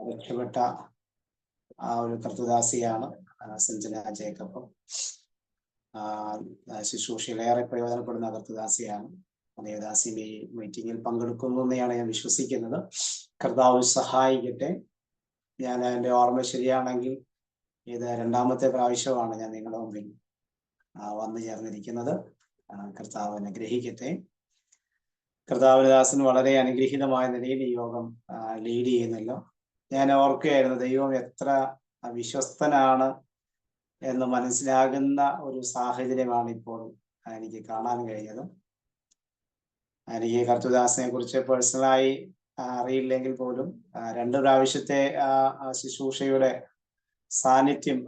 രക്ഷപ്പെട്ട ഒരു കർത്തദാസിയാണ് സഞ്ജന ജേക്കബ്. ശുശ്രൂഷയിൽ ഏറെ പ്രയോജനപ്പെടുന്ന കർത്തദാസിയാണ്. ദേവദാസി മീറ്റിങ്ങിൽ പങ്കെടുക്കുന്നു എന്നാണ് ഞാൻ വിശ്വസിക്കുന്നത്. കർത്താവ് സഹായിക്കട്ടെ. ഞാൻ എൻ്റെ ഓർമ്മ ശരിയാണെങ്കിൽ ഇത് 2ാമത്തെ പ്രാവശ്യമാണ് ഞാൻ നിങ്ങളുടെ മുമ്പിൽ വന്നു ചേർന്നിരിക്കുന്നത്. കർത്താവ് അനുഗ്രഹിക്കട്ടെ. കർത്താവദാസൻ വളരെ അനുഗ്രഹീതമായ നിലയിൽ ഈ യോഗം ലീഡ് ചെയ്യുന്നല്ലോ. ഞാൻ ഓർക്കുകയായിരുന്നു, ദൈവം എത്ര വിശ്വസ്തനാണ് എന്ന് മനസ്സിലാകുന്ന ഒരു സാഹചര്യമാണ് ഇപ്പോൾ എനിക്ക് കാണാൻ കഴിഞ്ഞത്. എനിക്ക് കർത്തദാസിനെ കുറിച്ച് പേഴ്സണലായി അറിയില്ലെങ്കിൽ പോലും 2 പ്രാവശ്യത്തെ ശുശ്രൂഷയുടെ സാന്നിധ്യം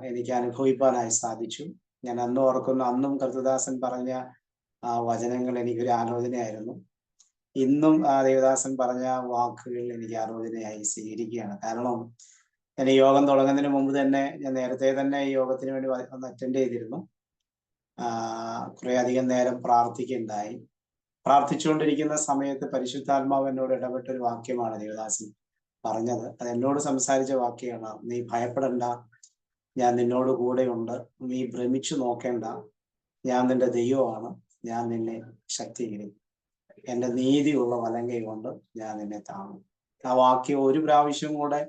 എനിക്ക് അനുഭവിക്കാനായി സാധിച്ചു. ഞാൻ അന്ന് ഓർക്കുന്നു, അന്നും കർത്തദാസൻ പറഞ്ഞ വചനങ്ങൾ എനിക്കൊരു ആലോചനയായിരുന്നു. ഇന്നും ദേവദാസൻ പറഞ്ഞ വാക്കുകൾ എനിക്ക് ആലോചനയായി സ്വീകരിക്കുകയാണ്. കാരണം ഞാൻ ഈ യോഗം തുടങ്ങുന്നതിന് മുമ്പ് തന്നെ, ഞാൻ നേരത്തെ തന്നെ ഈ യോഗത്തിന് വേണ്ടി ഒന്ന് അറ്റൻഡ് ചെയ്തിരുന്നു. കുറെ അധികം നേരം പ്രാർത്ഥിക്കുകയുണ്ടായി. പ്രാർത്ഥിച്ചുകൊണ്ടിരിക്കുന്ന സമയത്ത് പരിശുദ്ധാത്മാവ് എന്നോട് ഇടപെട്ടൊരു വാക്യമാണ് ദേവദാസൻ പറഞ്ഞത്. അത് എന്നോട് സംസാരിച്ച വാക്യമാണ്. നീ ഭയപ്പെടണ്ട, ഞാൻ നിന്നോട് കൂടെയുണ്ട്. നീ ഭ്രമിച്ചു നോക്കേണ്ട, ഞാൻ നിന്റെ ദൈവമാണ്. ഞാൻ നിന്നെ ശക്തീകരിക്കും. എൻ്റെ നീതിയുള്ള വലങ്കൈ കൊണ്ട് ഞാൻ നിന്നെ താങ്ങും. ആ വാക്യം ഒരു പ്രാവശ്യം കൂടെ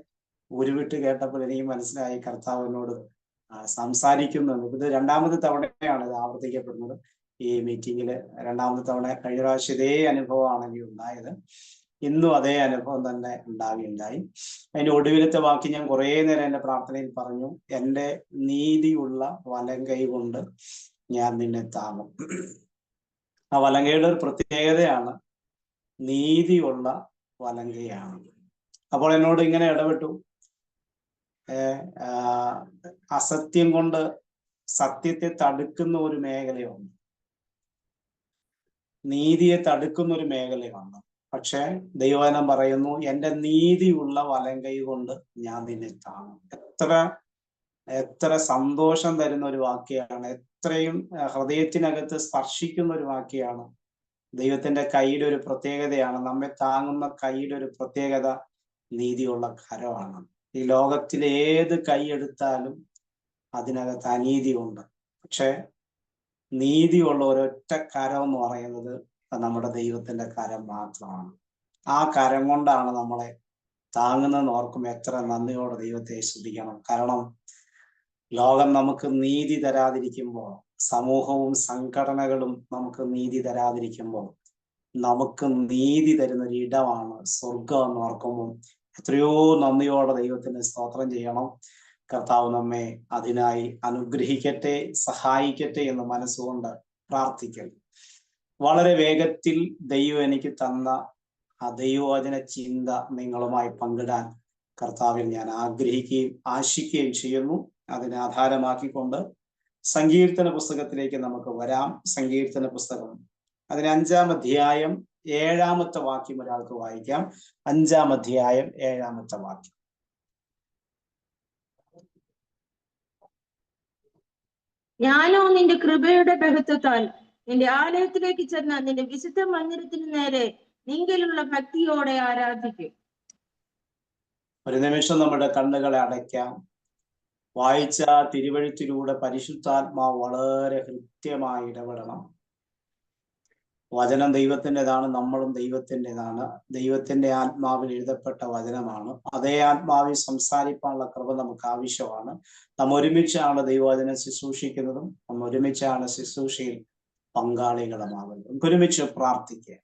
ഉരുവിട്ട് കേട്ടപ്പോൾ എനിക്ക് മനസ്സിലായി, കർത്താവിനോട് സംസാരിക്കുന്നു. ഇത് 2ാമത്തെ തവണയാണ് ഇത് ആവർത്തിക്കപ്പെടുന്നത്. ഈ മീറ്റിങ്ങില് 2ാമത്തെ തവണ. കഴിഞ്ഞ പ്രാവശ്യം ഇതേ അനുഭവമാണ് എനിക്ക് ഉണ്ടായത്. ഇന്നും അതേ അനുഭവം തന്നെ ഉണ്ടായി. അതിന്റെ ഒടുവിലത്തെ വാക്യം ഞാൻ കുറേ നേരം എൻ്റെ പ്രാർത്ഥനയിൽ പറഞ്ഞു, എൻ്റെ നീതിയുള്ള വലങ്കൈ കൊണ്ട് ഞാൻ നിന്നെ താങ്ങും. ആ വലങ്കയുടെ ഒരു പ്രത്യേകതയാണ്, നീതിയുള്ള വലങ്കയാണ്. അപ്പോൾ എന്നോട് ഇങ്ങനെ ഇടപെട്ടു, അസത്യം കൊണ്ട് സത്യത്തെ തടുക്കുന്ന ഒരു മേഖലയുണ്ട്, നീതിയെ തടുക്കുന്ന ഒരു മേഖലയുണ്ട്. പക്ഷെ ദൈവവചനം പറയുന്നു, എൻ്റെ നീതിയുള്ള വലങ്കൈ കൊണ്ട് ഞാൻ നിന്നെ താങ്ങും. എത്ര സന്തോഷം തരുന്ന ഒരു വാക്യമാണ്. എത്രയും ഹൃദയത്തിനകത്ത് സ്പർശിക്കുന്ന ഒരു വാക്യമാണ്. ദൈവത്തിന്റെ കൈയുടെ ഒരു പ്രത്യേകതയാണ്, നമ്മെ താങ്ങുന്ന കൈയുടെ ഒരു പ്രത്യേകത നീതിയുള്ള കരമാണ്. ഈ ലോകത്തിലെ ഏത് കൈ എടുത്താലും അതിനകത്ത് അനീതിയുണ്ട്. പക്ഷെ നീതിയുള്ള ഒരൊറ്റ കരം എന്ന് പറയുന്നത് നമ്മുടെ ദൈവത്തിന്റെ കരം മാത്രമാണ്. ആ കരം കൊണ്ടാണ് നമ്മളെ താങ്ങുന്നതെന്ന് ഓർക്കും എത്ര നന്ദിയോടെ ദൈവത്തെ സ്തുതിക്കണം. കാരണം ലോകം നമുക്ക് നീതി തരാതിരിക്കുമ്പോൾ, സമൂഹവും സംഘടനകളും നമുക്ക് നീതി തരാതിരിക്കുമ്പോൾ, നമുക്ക് നീതി തരുന്ന ഒരു ഇടമാണ് സ്വർഗം എന്ന് ഓർക്കുമ്പോൾ എത്രയോ നന്ദിയോടെ ദൈവത്തിന് സ്തോത്രം ചെയ്യണം. കർത്താവ് നമ്മെ അതിനായി അനുഗ്രഹിക്കട്ടെ, സഹായിക്കട്ടെ എന്ന് മനസ്സുകൊണ്ട് പ്രാർത്ഥിക്കൽ. വളരെ വേഗത്തിൽ ദൈവം എനിക്ക് തന്ന ആ ദൈവവചന ചിന്ത നിങ്ങളുമായി പങ്കിടാൻ കർത്താവിൽ ഞാൻ ആഗ്രഹിക്കുകയും ആശിക്കുകയും ചെയ്യുന്നു. അതിനെ ആധാരമാക്കിക്കൊണ്ട് സങ്കീർത്തന പുസ്തകത്തിലേക്ക് നമുക്ക് വരാം. സങ്കീർത്തന പുസ്തകം അതിന് 5-ാം അധ്യായം 7-ാമത്തെ വാക്യം ഒരാൾക്ക് വായിക്കാം. 5-ാം അധ്യായം 7-ാമത്തെ വാക്യം. ഞാനോ നിന്റെ കൃപയുടെ ബഹുത്വത്താൽ നിന്റെ ആലയത്തിലേക്ക് ചെന്ന നിന്റെ വിശുദ്ധ മന്ദിരത്തിന് നേരെ നിങ്കലുള്ള ഭക്തിയോടെ ആരാധിക്കും. ഒരു നിമിഷം നമ്മുടെ കണ്ണുകളെ അടയ്ക്കാം. വായിച്ച തിരുവഴുത്തിലൂടെ പരിശുദ്ധാത്മാവ് വളരെ കൃത്യമായി ഇടപെടണം. വചനം ദൈവത്തിൻ്റെതാണ്, നമ്മളും ദൈവത്തിൻ്റെതാണ്. ദൈവത്തിന്റെ ആത്മാവിൽ എഴുതപ്പെട്ട വചനമാണ്. അതേ ആത്മാവിൽ സംസാരിക്കാനുള്ള കൃപ നമുക്ക് ആവശ്യമാണ്. നാം ഒരുമിച്ചാണ് ദൈവവചനം ശുശ്രൂഷിക്കുന്നതും നാം ഒരുമിച്ചാണ് ശുശ്രൂഷയിൽ പങ്കാളികളുമാകുന്നത്. നമുക്ക് ഒരുമിച്ച് പ്രാർത്ഥിക്കുക.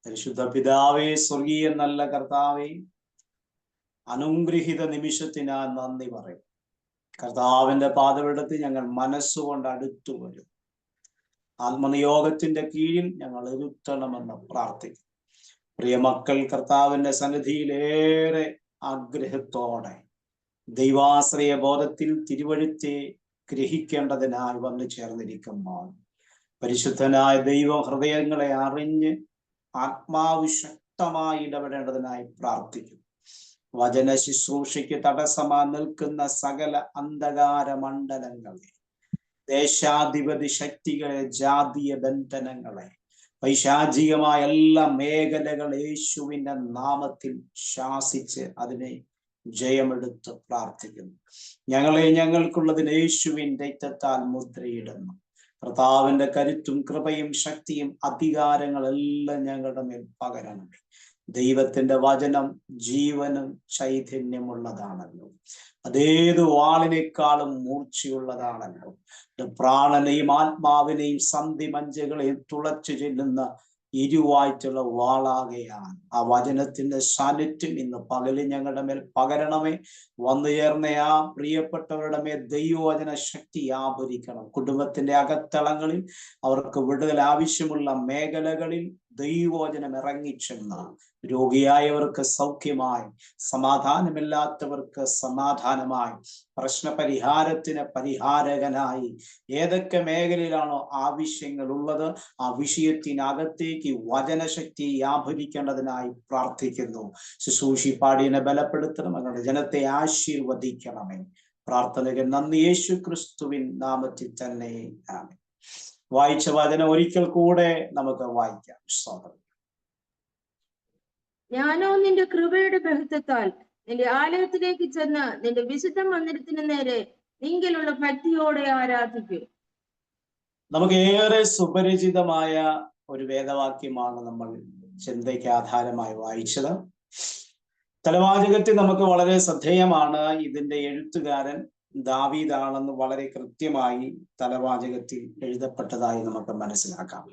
പരിശുദ്ധ പിതാവേ, സ്വർഗീയ നല്ല കർത്താവേ, അനുഗ്രഹിത നിമിഷത്തിനാ നന്ദി പറയും. കർത്താവിന്റെ പാദപീഠത്തിൽ ഞങ്ങൾ മനസ്സുകൊണ്ട് അടുത്തു വരും. ആത്മനിയോഗത്തിന്റെ കീഴിൽ ഞങ്ങൾ ഇരുത്തണമെന്ന് പ്രാർത്ഥിക്കും. പ്രിയ മക്കൾ കർത്താവിന്റെ സന്നിധിയിലേറെ ആഗ്രഹത്തോടെ ദൈവാശ്രയ ബോധത്തിൽ തിരുവഴുത്തെ ഗ്രഹിക്കേണ്ടതിനായി വന്നു ചേർന്നിരിക്കുമ്പോൾ പരിശുദ്ധനായ ദൈവം ഹൃദയങ്ങളെ അറിഞ്ഞ് ആത്മാവ് ശക്തമായി ഇടപെടേണ്ടതിനായി പ്രാർത്ഥിക്കും. വചന ശുശ്രൂഷയ്ക്ക് തടസ്സമായി നിൽക്കുന്ന സകല അന്ധകാര മണ്ഡലങ്ങളെ, ദേശാധിപതി ശക്തികളെ, ജാതീയ ബന്ധനങ്ങളെ, പൈശാചികമായ എല്ലാ മേഖലകൾ യേശുവിന്റെ നാമത്തിൽ ശാസിച്ച് അതിനെ ജയമെടുത്ത് പ്രാർത്ഥിക്കുന്നു. ഞങ്ങളെ ഞങ്ങൾക്കുള്ളതിന് യേശുവിന്റെ രക്തത്താൽ മുദ്രയിടുന്നു. കർത്താവിന്റെ കരുത്തും കൃപയും ശക്തിയും അധികാരങ്ങളെല്ലാം ഞങ്ങളുടെ മേൽ പകരണം. ദൈവത്തിന്റെ വചനം ജീവനും ചൈതന്യമുള്ളതാണല്ലോ. അതേത് വാളിനേക്കാളും മൂർച്ചയുള്ളതാണല്ലോ. പ്രാണനെയും ആത്മാവിനെയും സന്ധി മഞ്ചകളെയും തുളച്ചു ചെല്ലുന്ന ഇരുവായിട്ടുള്ള വാളാകയാണ്. ആ വചനത്തിന്റെ സാന്നിധ്യം ഇന്ന് പകല് ഞങ്ങളുടെ മേൽ പകരണമേ. വന്നു ചേർന്ന ആ പ്രിയപ്പെട്ടവരുടെ മേൽ ദൈവവചന ശക്തി ആഭരിക്കണം. കുടുംബത്തിന്റെ അകത്തളങ്ങളിൽ അവർക്ക് വിടുതൽ ആവശ്യമുള്ള മേഖലകളിൽ ദൈവവചനം ഇറങ്ങിച്ചെന്ന രോഗിയായവർക്ക് സൗഖ്യമായി, സമാധാനമില്ലാത്തവർക്ക് സമാധാനമായി, പ്രശ്നപരിഹാരത്തിന് പരിഹാരകനായി, ഏതൊക്കെ മേഖലയിലാണോ ആവശ്യങ്ങൾ ഉള്ളത് ആ വിഷയത്തിനകത്തേക്ക് വചനശക്തി ആഭരിക്കേണ്ടതിനായി പ്രാർത്ഥിക്കുന്നു. ശുശ്രൂഷി പാടിയനെ ബലപ്പെടുത്തണം. അങ്ങനെ ജനത്തെ ആശീർവദിക്കണമേ. പ്രാർത്ഥനകൾ നന്ദി യേശു ക്രിസ്തുവിൻ നാമത്തിൽ തന്നെ ആമേൻ. വായിച്ച വചനം ഒരിക്കൽ കൂടെ നമുക്ക് വായിക്കാം. സ്തോത്രം. ഞാനോ നിന്റെ കൃപയുടെ ബഹുത്വത്താൽ നിന്റെ ആലയത്തിലേക്ക് ചെന്ന് നിന്റെ വിശുദ്ധ മന്ദിരത്തിന് നേരെ നിങ്കലുള്ള ഭക്തിയോടെ ആരാധിക്കും. നമുക്ക് ഏറെ സുപരിചിതമായ ഒരു വേദവാക്യമാണ് നമ്മൾ ചിന്തയ്ക്ക് ആധാരമായി വായിച്ചത്. തലവാചകത്തിൽ നമുക്ക് വളരെ ശ്രദ്ധേയമാണ്. ഇതിന്റെ എഴുത്തുകാരൻ ദാവീദാണെന്ന് വളരെ കൃത്യമായി തലവാചകത്തിൽ എഴുതപ്പെട്ടതായി നമുക്ക് മനസ്സിലാക്കാം.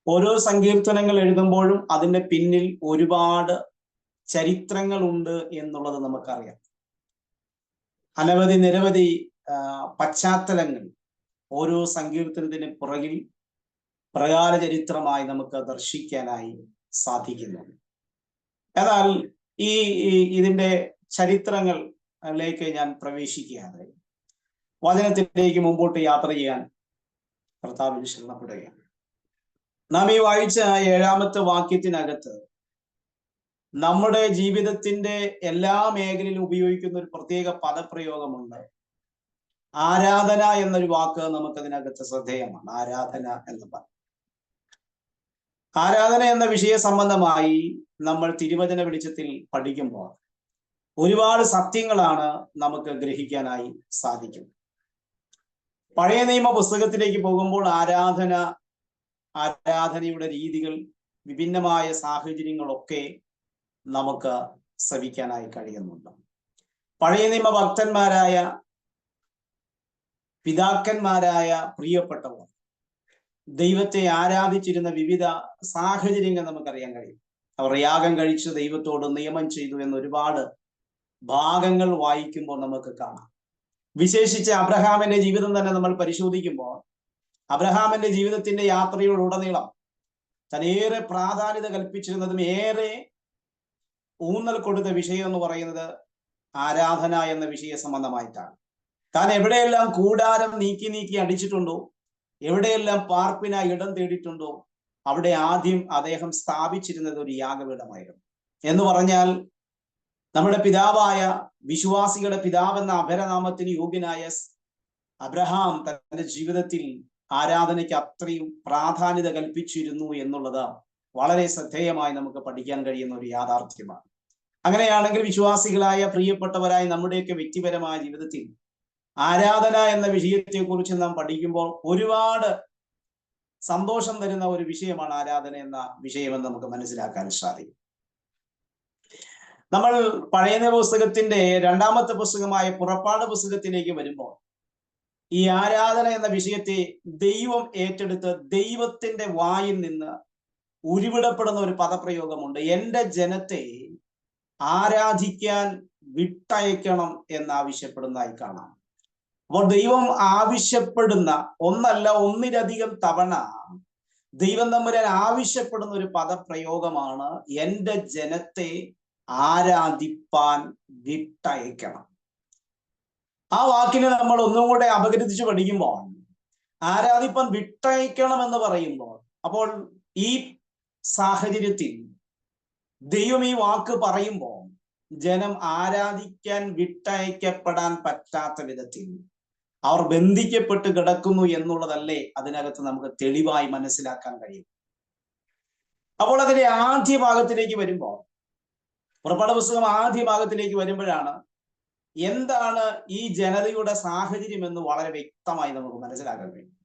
ഓരോ സങ്കീർത്തനങ്ങൾ എഴുതുമ്പോഴും അതിന്റെ പിന്നിൽ ഒരുപാട് ചരിത്രങ്ങളുണ്ട് എന്നുള്ളത് നമുക്കറിയാം. നിരവധി പശ്ചാത്തലങ്ങൾ ഓരോ സങ്കീർത്തനത്തിന് പുറകിൽ പ്രകാര ചരിത്രമായി നമുക്ക് ദർശിക്കാനായി സാധിക്കുന്നു. എന്നാൽ ഇതിന്റെ ചരിത്രങ്ങളിലേക്ക് ഞാൻ പ്രവേശിക്കാതെ വചനത്തിലേക്ക് മുമ്പോട്ട് യാത്ര ചെയ്യാൻ കർത്താവിൽ ശരണപ്പെടുകയാണ്. നാം ഈ വായിച്ച 7-ാമത്തെ വാക്യത്തിനകത്ത് നമ്മുടെ ജീവിതത്തിന്റെ എല്ലാ മേഖലയിലും ഉപയോഗിക്കുന്ന ഒരു പ്രത്യേക പദപ്രയോഗമുണ്ട്. ആരാധന എന്നൊരു വാക്ക് നമുക്കതിനകത്ത് ശ്രദ്ധേയമാണ്. ആരാധന എന്ന് പറയും. ആരാധന എന്ന വിഷയ സംബന്ധമായി നമ്മൾ തിരുവചന വെളിച്ചത്തിൽ പഠിക്കുമ്പോൾ ഒരുപാട് സത്യങ്ങളാണ് നമുക്ക് ഗ്രഹിക്കാനായി സാധിക്കുന്നത്. പഴയ നിയമ പുസ്തകത്തിലേക്ക് പോകുമ്പോൾ ആരാധനയുടെ രീതികൾ, വിഭിന്നമായ സാഹചര്യങ്ങളൊക്കെ നമുക്ക് ശ്രവിക്കാനായി കഴിയുന്നുണ്ട്. പഴയ നിയമ ഭക്തന്മാരായ പിതാക്കന്മാരായ പ്രിയപ്പെട്ടവർ ദൈവത്തെ ആരാധിച്ചിരുന്ന വിവിധ സാഹചര്യങ്ങൾ നമുക്കറിയാൻ കഴിയും. അവർ യാഗം കഴിച്ച് ദൈവത്തോട് നിയമം ചെയ്തു എന്ന് ഒരുപാട് ഭാഗങ്ങൾ വായിക്കുമ്പോൾ നമുക്ക് കാണാം. വിശേഷിച്ച് അബ്രഹാമിന്റെ ജീവിതം തന്നെ നമ്മൾ പരിശോധിക്കുമ്പോൾ അബ്രഹാമിന്റെ ജീവിതത്തിന്റെ യാത്രയോടുടനീളം തനേറെ പ്രാധാന്യത കൽപ്പിച്ചിരുന്നതും ഏറെ ഊന്നൽ കൊടുത്ത വിഷയം എന്ന് പറയുന്നത് ആരാധന എന്ന വിഷയ സംബന്ധമായിട്ടാണ്. താൻ എവിടെയെല്ലാം കൂടാരം നീക്കി അടിച്ചിട്ടുണ്ടോ, എവിടെയെല്ലാം പാർപ്പിനായി ഇടം തേടിയിട്ടുണ്ടോ, അവിടെ ആദ്യം അദ്ദേഹം സ്ഥാപിച്ചിരുന്നത് ഒരു യാഗപീഠമായിരുന്നു. എന്ന് പറഞ്ഞാൽ നമ്മുടെ പിതാവായ വിശ്വാസികളുടെ പിതാവെന്ന അപരനാമത്തിന് യോഗ്യനായ അബ്രഹാം തന്റെ ജീവിതത്തിൽ ആരാധനയ്ക്ക് അത്രയും പ്രാധാന്യത കൽപ്പിച്ചിരുന്നു എന്നുള്ളത് വളരെ ശ്രദ്ധേയമായി നമുക്ക് പഠിക്കാൻ കഴിയുന്ന ഒരു യാഥാർത്ഥ്യമാണ്. അങ്ങനെയാണെങ്കിൽ വിശ്വാസികളായ പ്രിയപ്പെട്ടവരായ നമ്മുടെയൊക്കെ വ്യക്തിപരമായ ജീവിതത്തിൽ ആരാധന എന്ന വിഷയത്തെക്കുറിച്ച് നാം പഠിക്കുമ്പോൾ ഒരുപാട് സന്തോഷം തരുന്ന ഒരു വിഷയമാണ് ആരാധന എന്ന വിഷയമെന്ന് നമുക്ക് മനസ്സിലാക്കാൻ സാധിക്കും. നമ്മൾ പഴയ നിയമ പുസ്തകത്തിന്റെ 2-ാമത്തെ പുസ്തകമായ പുറപ്പാട് പുസ്തകത്തിലേക്ക് വരുമ്പോൾ ഈ ആരാധന എന്ന വിഷയത്തെ ദൈവം ഏറ്റെടുത്ത് ദൈവത്തിന്റെ വായിൽ നിന്ന് ഉരുവിടപ്പെടുന്ന ഒരു പദപ്രയോഗമുണ്ട്. എൻ്റെ ജനത്തെ ആരാധിക്കാൻ വിട്ടയക്കണം എന്നാവശ്യപ്പെടുന്നതായി കാണാം. അപ്പോൾ ദൈവം ആവശ്യപ്പെടുന്ന ഒന്നല്ല ഒന്നിലധികം തവണ ദൈവം തമ്പുരാൻ ആവശ്യപ്പെടുന്ന ഒരു പദപ്രയോഗമാണ് എൻ്റെ ജനത്തെ ആരാധിപ്പാൻ വിട്ടയക്കണം. ആ വാക്കിനെ നമ്മൾ ഒന്നും കൂടെ അപഗ്രഥിച്ച് പഠിക്കുമ്പോൾ ആരാധിപ്പാൻ വിട്ടയക്കണം എന്ന് പറയുമ്പോൾ അപ്പോൾ ഈ സാഹചര്യത്തിൽ ദൈവം ഈ വാക്ക് പറയുമ്പോൾ ജനം ആരാധിക്കാൻ വിട്ടയക്കപ്പെടാൻ പറ്റാത്ത വിധത്തിൽ അവർ ബന്ധിക്കപ്പെട്ട് കിടക്കുന്നു എന്നുള്ളതല്ലേ അതിനകത്ത് നമുക്ക് തെളിവായി മനസ്സിലാക്കാൻ കഴിയും. അപ്പോൾ അതിന്റെ ആദ്യ ഭാഗത്തിലേക്ക് വരുമ്പോൾ, പുറപ്പാട് പുസ്തകം ആദ്യ ഭാഗത്തിലേക്ക് വരുമ്പോഴാണ് എന്താണ് ഈ ജനതയുടെ സാഹചര്യം എന്ന് വളരെ വ്യക്തമായി നമുക്ക് മനസ്സിലാക്കാൻ കഴിയും.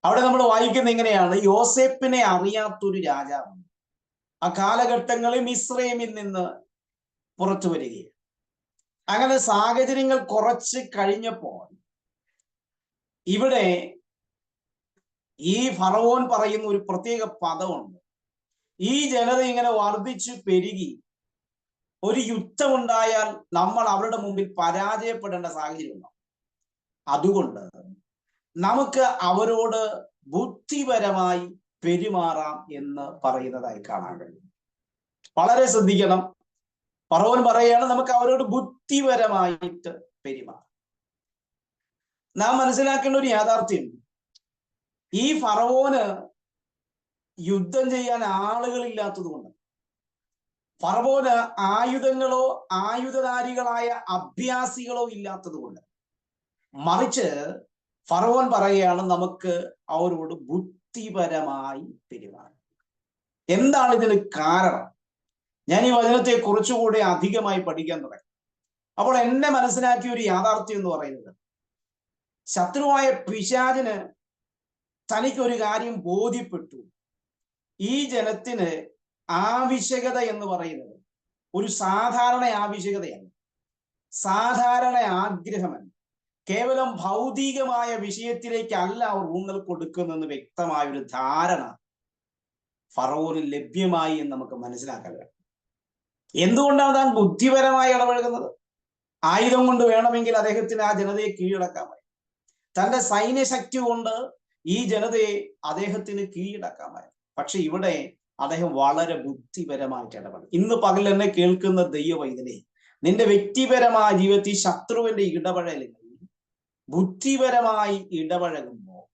അവിടെ നമ്മൾ വായിക്കുന്ന ഇങ്ങനെയാണ്: യോസേപ്പിനെ അറിയാത്തൊരു രാജാവ് ആ കാലഘട്ടങ്ങളിൽ മിസ്രൈമിൽ നിന്ന് പുറത്തു വരികയാണ്. അങ്ങനെ സാഹചര്യങ്ങൾ കുറച്ച് കഴിഞ്ഞപ്പോൾ ഇവിടെ ഈ ഫറവോൻ പറയുന്ന ഒരു പ്രത്യേക പദമുണ്ട്. ഈ ജനത ഇങ്ങനെ വർദ്ധിച്ചു പെരുകി ഒരു യുദ്ധമുണ്ടായാൽ നമ്മൾ അവരുടെ മുമ്പിൽ പരാജയപ്പെടേണ്ട സാഹചര്യമുണ്ടാവും. അതുകൊണ്ട് നമുക്ക് അവരോട് ബുദ്ധിപരമായി പെരുമാറാം എന്ന് പറയുന്നതായി കാണാൻ കഴിയും. വളരെ ശ്രദ്ധിക്കണം. ഫറവോൻ പറയുകയാണ് നമുക്ക് അവരോട് ബുദ്ധിപരമായിട്ട് പെരുമാറാം. നാം മനസ്സിലാക്കേണ്ട ഒരു യാഥാർത്ഥ്യം, ഈ ഫറവോന് യുദ്ധം ചെയ്യാൻ ആളുകളില്ലാത്തത് കൊണ്ട്, ഫറവോന് ആയുധങ്ങളോ ആയുധധാരികളായ അഭ്യാസികളോ ഇല്ലാത്തത് കൊണ്ട്, മറിച്ച് ഫറവോൻ പറയുകയാണ് നമുക്ക് അവരോട് ബുദ്ധിപരമായി പെരുമാറാം. എന്താണ് ഇതിന് കാരണം? ഞാൻ ഈ വചനത്തെ കുറച്ചുകൂടി അധികമായി പഠിക്കാൻ തുടങ്ങി. അപ്പോൾ എന്നെ മനസ്സിലാക്കിയ ഒരു യാഥാർത്ഥ്യം എന്ന് പറയുന്നത്, ശത്രുവായ പിശാചിന് തനിക്കൊരു കാര്യം ബോധ്യപ്പെട്ടു. ഈ ജനത്തിന് ആവശ്യകത എന്ന് പറയുന്നത് ഒരു സാധാരണ ആവശ്യകതയല്ല, സാധാരണ ആഗ്രഹമല്ല, കേവലം ഭൗതികമായ വിഷയത്തിലേക്കല്ല അവർ ഊന്നൽ കൊടുക്കുന്നെന്ന് വ്യക്തമായ ഒരു ധാരണ ഫറവോന് ലഭ്യമായി എന്ന് നമുക്ക് മനസ്സിലാക്കാൻ കഴിയും. എന്തുകൊണ്ടാണ് താൻ ബുദ്ധിപരമായി ഇടപഴകുന്നത്? ആയുധം കൊണ്ട് വേണമെങ്കിൽ അദ്ദേഹത്തിന് ആ ജനതയെ കീഴടക്കാമായി. തന്റെ സൈന്യശക്തി കൊണ്ട് ഈ ജനതയെ അദ്ദേഹത്തിന് കീഴടക്കാമായി. പക്ഷെ ഇവിടെ അദ്ദേഹം വളരെ ബുദ്ധിപരമായിട്ട് ഇടപെടും. ഇന്ന് പകൽ എന്നെ കേൾക്കുന്ന ദൈവവൈതനെ, നിന്റെ വ്യക്തിപരമായ ജീവിതത്തിൽ ശത്രുവിന്റെ ഇടപെടലുകളിൽ ബുദ്ധിപരമായി ഇടപഴകുമ്പോൾ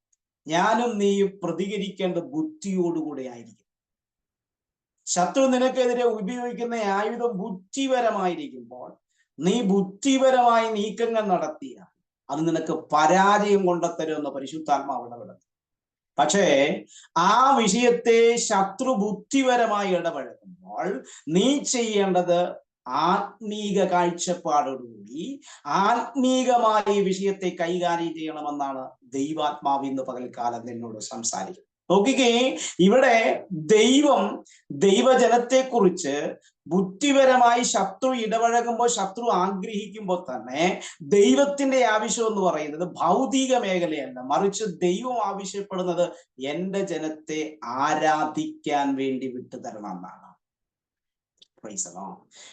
ഞാനും നീയും പ്രതികരിക്കേണ്ട ബുദ്ധിയോടുകൂടെ ആയിരിക്കും. ശത്രു നിനക്കെതിരെ ഉപയോഗിക്കുന്ന ആയുധം ബുദ്ധിപരമായിരിക്കുമ്പോൾ നീ ബുദ്ധിപരമായി നീക്കങ്ങൾ നടത്തിയാൽ അത് നിനക്ക് പരാജയം കൊണ്ടെത്തരുമെന്ന് പരിശുദ്ധാത്മാവ് ഇടപെടുന്നു. പക്ഷേ ആ വിഷയത്തെ ശത്രു ബുദ്ധിപരമായി ഇടപഴകുമ്പോൾ നീ ചെയ്യേണ്ടത് ആത്മീക കാഴ്ചപ്പാടോടുകൂടി ആത്മീകമായി ഈ വിഷയത്തെ കൈകാര്യം ചെയ്യണമെന്നാണ് ദൈവാത്മാവ് ഇന്ന് പകൽക്കാലം എന്നോട് സംസാരിക്കുന്നത്. നോക്കിക്കേ, ഇവിടെ ദൈവജനത്തെ കുറിച്ച് ബുദ്ധിപരമായി ശത്രു ഇടപഴകുമ്പോൾ, ശത്രു ആഗ്രഹിക്കുമ്പോൾ തന്നെ ദൈവത്തിന്റെ ആവശ്യം എന്ന് പറയുന്നത് ഭൗതിക മേഖലയല്ല, മറിച്ച് ദൈവം ആവശ്യപ്പെടുന്നത് എന്റെ ജനത്തെ ആരാധിക്കാൻ വേണ്ടി വിട്ടുതരണം എന്നാണ്.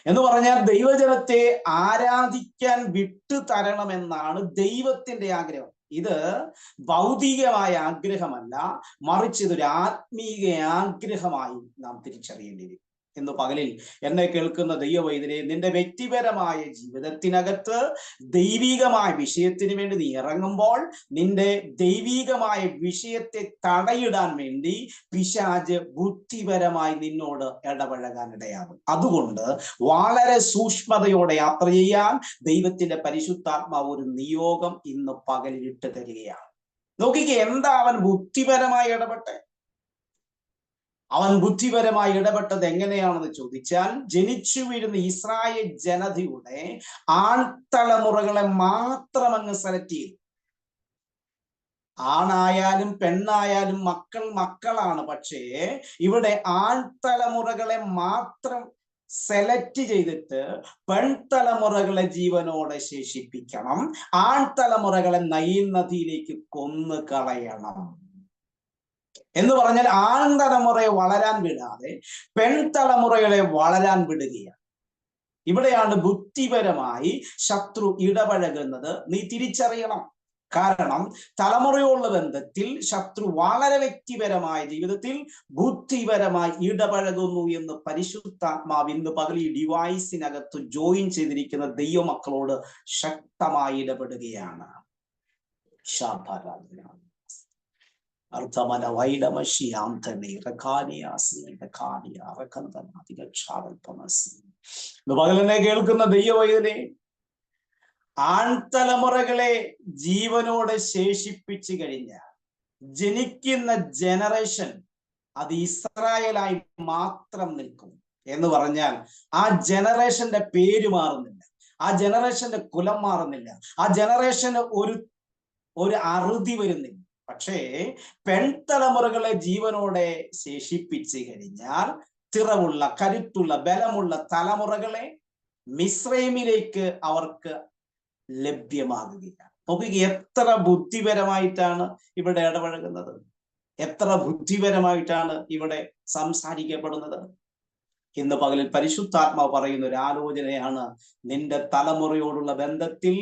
എന്ന് പറഞ്ഞാൽ ദൈവജനത്തെ ആരാധിക്കാൻ വിട്ടുതരണമെന്നാണ് ദൈവത്തിന്റെ ആഗ്രഹം. ഇത് ഭൗതികമായ ആഗ്രഹമല്ല, മറിച്ച് ഇതൊരു ആത്മീക ആഗ്രഹമായി നാം തിരിച്ചറിയേണ്ടിയിരിക്കും. ഇന്ന് പകലിൽ എന്നെ കേൾക്കുന്ന ദൈവവൈതനെ, നിന്റെ വ്യക്തിപരമായ ജീവിതത്തിനകത്ത് ദൈവികമായ വിഷയത്തിന് വേണ്ടി നീ ഇറങ്ങുമ്പോൾ നിന്റെ ദൈവികമായ വിഷയത്തെ തടയിടാൻ വേണ്ടി പിശാച് ബുദ്ധിപരമായി നിന്നോട് ഇടപഴകാൻ ഇടയാകും. അതുകൊണ്ട് വളരെ സൂക്ഷ്മതയോടെ യാത്ര ചെയ്യാൻ ദൈവത്തിന്റെ പരിശുദ്ധാത്മാവ് ഒരു നിയോഗം ഇന്ന് പകലിൽ ഇട്ട് തരികയാണ്. നോക്കിക്കേ, എന്താ അവൻ ബുദ്ധിപരമായി ഇടപെട്ടെ? അവൻ ബുദ്ധിപരമായി ഇടപെട്ടത് എങ്ങനെയാണെന്ന് ചോദിച്ചാൽ, ജനിച്ചു വീഴുന്ന ഇസ്രായേൽ ജനതയുടെ ആൺതലമുറകളെ മാത്രം അങ്ങ് സെലക്ട് ചെയ്തു. ആണായാലും പെണ്ണായാലും മക്കളാണ്. പക്ഷേ ഇവിടെ ആൺതലമുറകളെ മാത്രം സെലക്ട് ചെയ്തിട്ട് പെൺതലമുറകളെ ജീവനോടെ ശേഷിപ്പിക്കണം, ആൺതലമുറകളെ നൈൽ നദിയിലേക്ക് കൊന്നു കളയണം എന്ന് പറഞ്ഞാൽ ആൺതലമുറയെ വളരാൻ വിടാതെ പെൺതലമുറകളെ വളരാൻ വിടുകയാണ്. ഇവിടെയാണ് ബുദ്ധിപരമായി ശത്രു ഇടപഴകുന്നത് നീ തിരിച്ചറിയണം. കാരണം തലമുറയുള്ള ബന്ധത്തിൽ ശത്രു വളരെ വ്യക്തിപരമായ ജീവിതത്തിൽ ബുദ്ധിപരമായി ഇടപഴകുന്നു എന്ന് പരിശുദ്ധാത്മാവ് ഇന്ന് പകൽ ഈ ഡിവൈസിനകത്ത് ജോയിൻ ചെയ്തിരിക്കുന്ന ദൈവമക്കളോട് ശക്തമായി ഇടപെടുകയാണ്. അർത്ഥമന വൈഡമശിയാന്തനെ പകലിനെ കേൾക്കുന്ന ദൈവവൈതനെ, ആൺതലമുറകളെ ജീവനോടെ ശേഷിപ്പിച്ചു കഴിഞ്ഞാൽ ജനിക്കുന്ന ജനറേഷൻ അത് ഇസ്രായേലായി മാത്രം നിൽക്കും. എന്ന് പറഞ്ഞാൽ ആ ജനറേഷന്റെ പേര് മാറുന്നില്ല, ആ ജനറേഷന്റെ കുലം മാറുന്നില്ല, ആ ജനറേഷന് ഒരു അറുതി വരുന്നില്ല. പക്ഷേ പെൺതലമുറകളെ ജീവനോടെ ശേഷിപ്പിച്ചു കഴിഞ്ഞാൽ തിറവുള്ള, കരുത്തുള്ള, ബലമുള്ള തലമുറകളെ മിസ്രൈമിലേക്ക് അവർക്ക് ലഭ്യമാകുകയില്ല. നോക്കുക, എത്ര ബുദ്ധിപരമായിട്ടാണ് ഇവിടെ ഇടപഴകുന്നത്, എത്ര ബുദ്ധിപരമായിട്ടാണ് ഇവിടെ സംസാരിക്കപ്പെടുന്നത്. ഇന്ന് പകലിൽ പരിശുദ്ധാത്മാവ് പറയുന്ന ഒരു ആലോചനയാണ്, നിന്റെ തലമുറയോടുള്ള ബന്ധത്തിൽ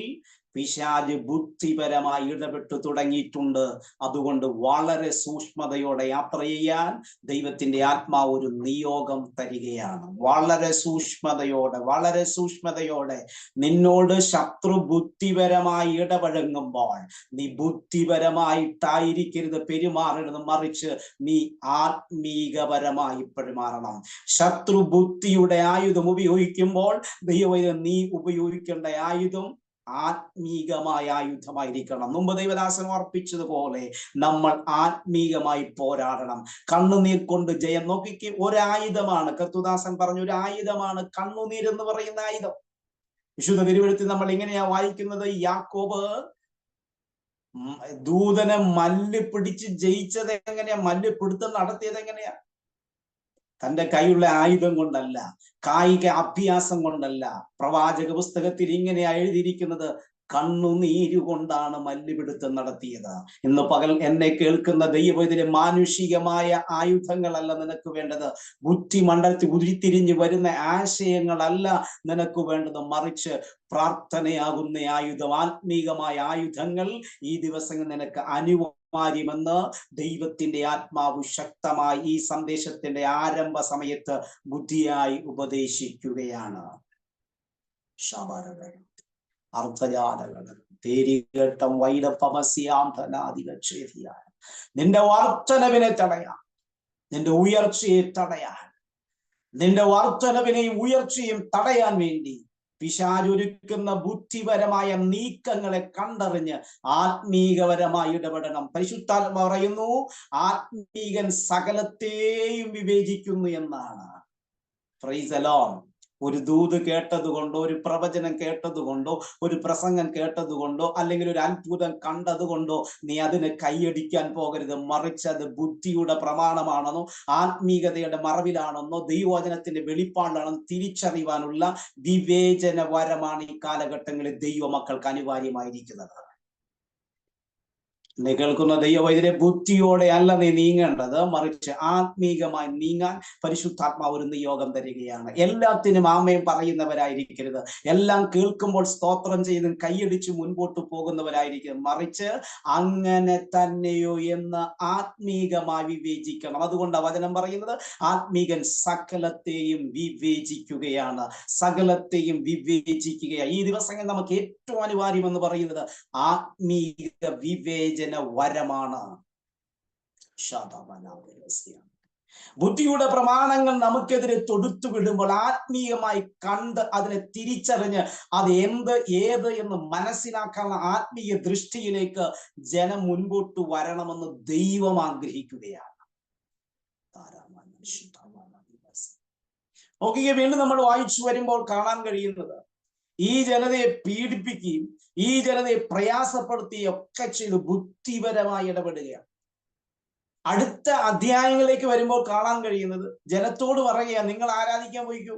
പിശാച് ബുദ്ധിപരമായി ഇടപെട്ടു തുടങ്ങിയിട്ടുണ്ട്. അതുകൊണ്ട് വളരെ സൂക്ഷ്മതയോടെ യാത്ര ചെയ്യാൻ ദൈവത്തിന്റെ ആത്മാവ് ഒരു നിയോഗം തരികയാണ്. വളരെ സൂക്ഷ്മതയോടെ നിന്നോട് ശത്രു ബുദ്ധിപരമായി ഇടപഴകുമ്പോൾ നീ ബുദ്ധിപരമായിട്ടായിരിക്കരുത് പെരുമാറരുത്, മറിച്ച് നീ ആത്മീകപരമായി പെരുമാറണം. ശത്രു ബുദ്ധിയുടെ ആയുധം ഉപയോഗിക്കുമ്പോൾ ദൈവം നീ ഉപയോഗിക്കേണ്ട ആയുധം ആത്മീകമായ ആയുധമായിരിക്കണം. മുമ്പ് ദൈവദാസൻ ഓർപ്പിച്ചതുപോലെ നമ്മൾ ആത്മീകമായി പോരാടണം. കണ്ണുനീർ കൊണ്ട് ജയം. നോക്കിക്ക്, ഒരായുധമാണ്, കർത്തുദാസൻ പറഞ്ഞ ഒരു ആയുധമാണ് കണ്ണുനീർ എന്ന് പറയുന്ന ആയുധം. വിശുദ്ധ തിരുവെഴുത്തിൽ നമ്മൾ ഇങ്ങനെയാ വായിക്കുന്നത്, യാക്കോബ് ദൂതനെ മല്ല് പിടിച്ച് ജയിച്ചത് എങ്ങനെയാ, മല്ല് പിടുത്തം നടത്തിയത് എങ്ങനെയാ? തന്റെ കൈയുള്ള ആയുധം കൊണ്ടല്ല, കായിക അഭ്യാസം കൊണ്ടല്ല. പ്രവാചക പുസ്തകത്തിൽ ഇങ്ങനെയാ എഴുതിയിരിക്കുന്നത്, കണ്ണുനീരുകൊണ്ടാണ് മല്ലുപിടുത്തം നടത്തിയത്. ഇന്ന് പകൽ എന്നെ കേൾക്കുന്ന ദൈവത്തിലെ മാനുഷികമായ ആയുധങ്ങളല്ല നിനക്ക് വേണ്ടത്, ബുദ്ധിമണ്ഡലത്തിൽ ഉരുത്തിരിഞ്ഞു വരുന്ന ആശയങ്ങളല്ല നിനക്ക് വേണ്ടത്, മറിച്ച് പ്രാർത്ഥനയാകുന്ന ആയുധം, ആത്മീകമായ ആയുധങ്ങൾ ഈ ദിവസങ്ങൾ നിനക്ക് അനിവാര്യമെന്ന് ദൈവത്തിന്റെ ആത്മാവ് ശക്തമായി ഈ സന്ദേശത്തിന്റെ ആരംഭ സമയത്ത് ബുദ്ധിയായി ഉപദേശിക്കുകയാണ്. അർത്ഥജാലകം നിന്റെ വർധനവിനെ തടയാൻ, നിന്റെ ഉയർച്ചയെ തടയാൻ, നിന്റെ വർധനവിനെയും ഉയർച്ചയും തടയാൻ വേണ്ടി പിശാചൊരുക്കുന്ന ബുദ്ധിപരമായ നീക്കങ്ങളെ കണ്ടറിഞ്ഞ് ആത്മീകപരമായി ഇടപെടണം. പരിശുദ്ധാത്മാവ് പറയുന്നു, ആത്മീകൻ സകലത്തെയും വിവേചിക്കുന്നു എന്നാണ്. Praise the Lord. ഒരു ദൂത് കേട്ടതുകൊണ്ടോ, ഒരു പ്രവചനം കേട്ടതുകൊണ്ടോ, ഒരു പ്രസംഗം കേട്ടതുകൊണ്ടോ, അല്ലെങ്കിൽ ഒരു അത്ഭുതം കണ്ടതുകൊണ്ടോ നീ അതിന് കൈയടിക്കാൻ പോകരുത്, മറിച്ച് അത് ബുദ്ധിയുടെ പ്രമാണമാണെന്നോ ആത്മീകതയുടെ മറവിലാണെന്നോ ദൈവവചനത്തിന്റെ വെളിപ്പാടാണെന്ന് തിരിച്ചറിയുവാനുള്ള വിവേചന വരമാണ് ഈ കാലഘട്ടങ്ങളിൽ ദൈവമക്കൾക്ക് അനിവാര്യമായിരിക്കുന്നത്. നീ കേൾക്കുന്ന ദൈവവൈദ്യരെ ബുദ്ധിയോടെ അല്ല നീ നീങ്ങേണ്ടത്, മറിച്ച് ആത്മീകമായി നീങ്ങാൻ പരിശുദ്ധാത്മാവ് ഒരു നിയോഗം തരികയാണ്. എല്ലാത്തിനും ആമേൻ പറയുന്നവരായിരിക്കരുത്, എല്ലാം കേൾക്കുമ്പോൾ സ്തോത്രം ചെയ്ത് കൈയടിച്ച് മുൻപോട്ട് പോകുന്നവരായിരിക്കും, മറിച്ച് അങ്ങനെ തന്നെയോ എന്ന് ആത്മീകമായി വിവേചിക്കണം. അതുകൊണ്ട് വചനം പറയുന്നത്, ആത്മീകൻ സകലത്തെയും വിവേചിക്കുകയാണ്, സകലത്തെയും വിവേചിക്കുകയാണ്. ഈ ദിവസങ്ങളിൽ നമുക്ക് ഏറ്റവും അനിവാര്യമെന്ന് പറയുന്നത് ആത്മീക വിവേചന വരമാണ്. ബുദ്ധിയുടെ പ്രമാണങ്ങൾ നമുക്കെതിരെ തൊടുത്തു വിടുമ്പോൾ ആത്മീയമായി കണ്ട് അതിനെ തിരിച്ചറിഞ്ഞ് അത് ഏത് എന്ന് മനസ്സിലാക്കാനുള്ള ആത്മീയ ദൃഷ്ടിയിലേക്ക് ജനം മുൻപോട്ട് വരണമെന്ന് ദൈവം ആഗ്രഹിക്കുകയാണ്. നോക്കിയ വീണ്ടും നമ്മൾ വായിച്ചു വരുമ്പോൾ കാണാൻ കഴിയുന്നത്, ഈ ജനതയെ പീഡിപ്പിക്കുകയും ഈ ജനതയെ പ്രയാസപ്പെടുത്തുകയും ഒക്കെ ചെയ്ത് ബുദ്ധിപരമായി ഇടപെടുകയാണ്. അടുത്ത അധ്യായങ്ങളിലേക്ക് വരുമ്പോൾ കാണാൻ കഴിയുന്നത്, ജനത്തോട് പറയുകയാണ്, നിങ്ങൾ ആരാധിക്കാൻ പോയിക്കൂ.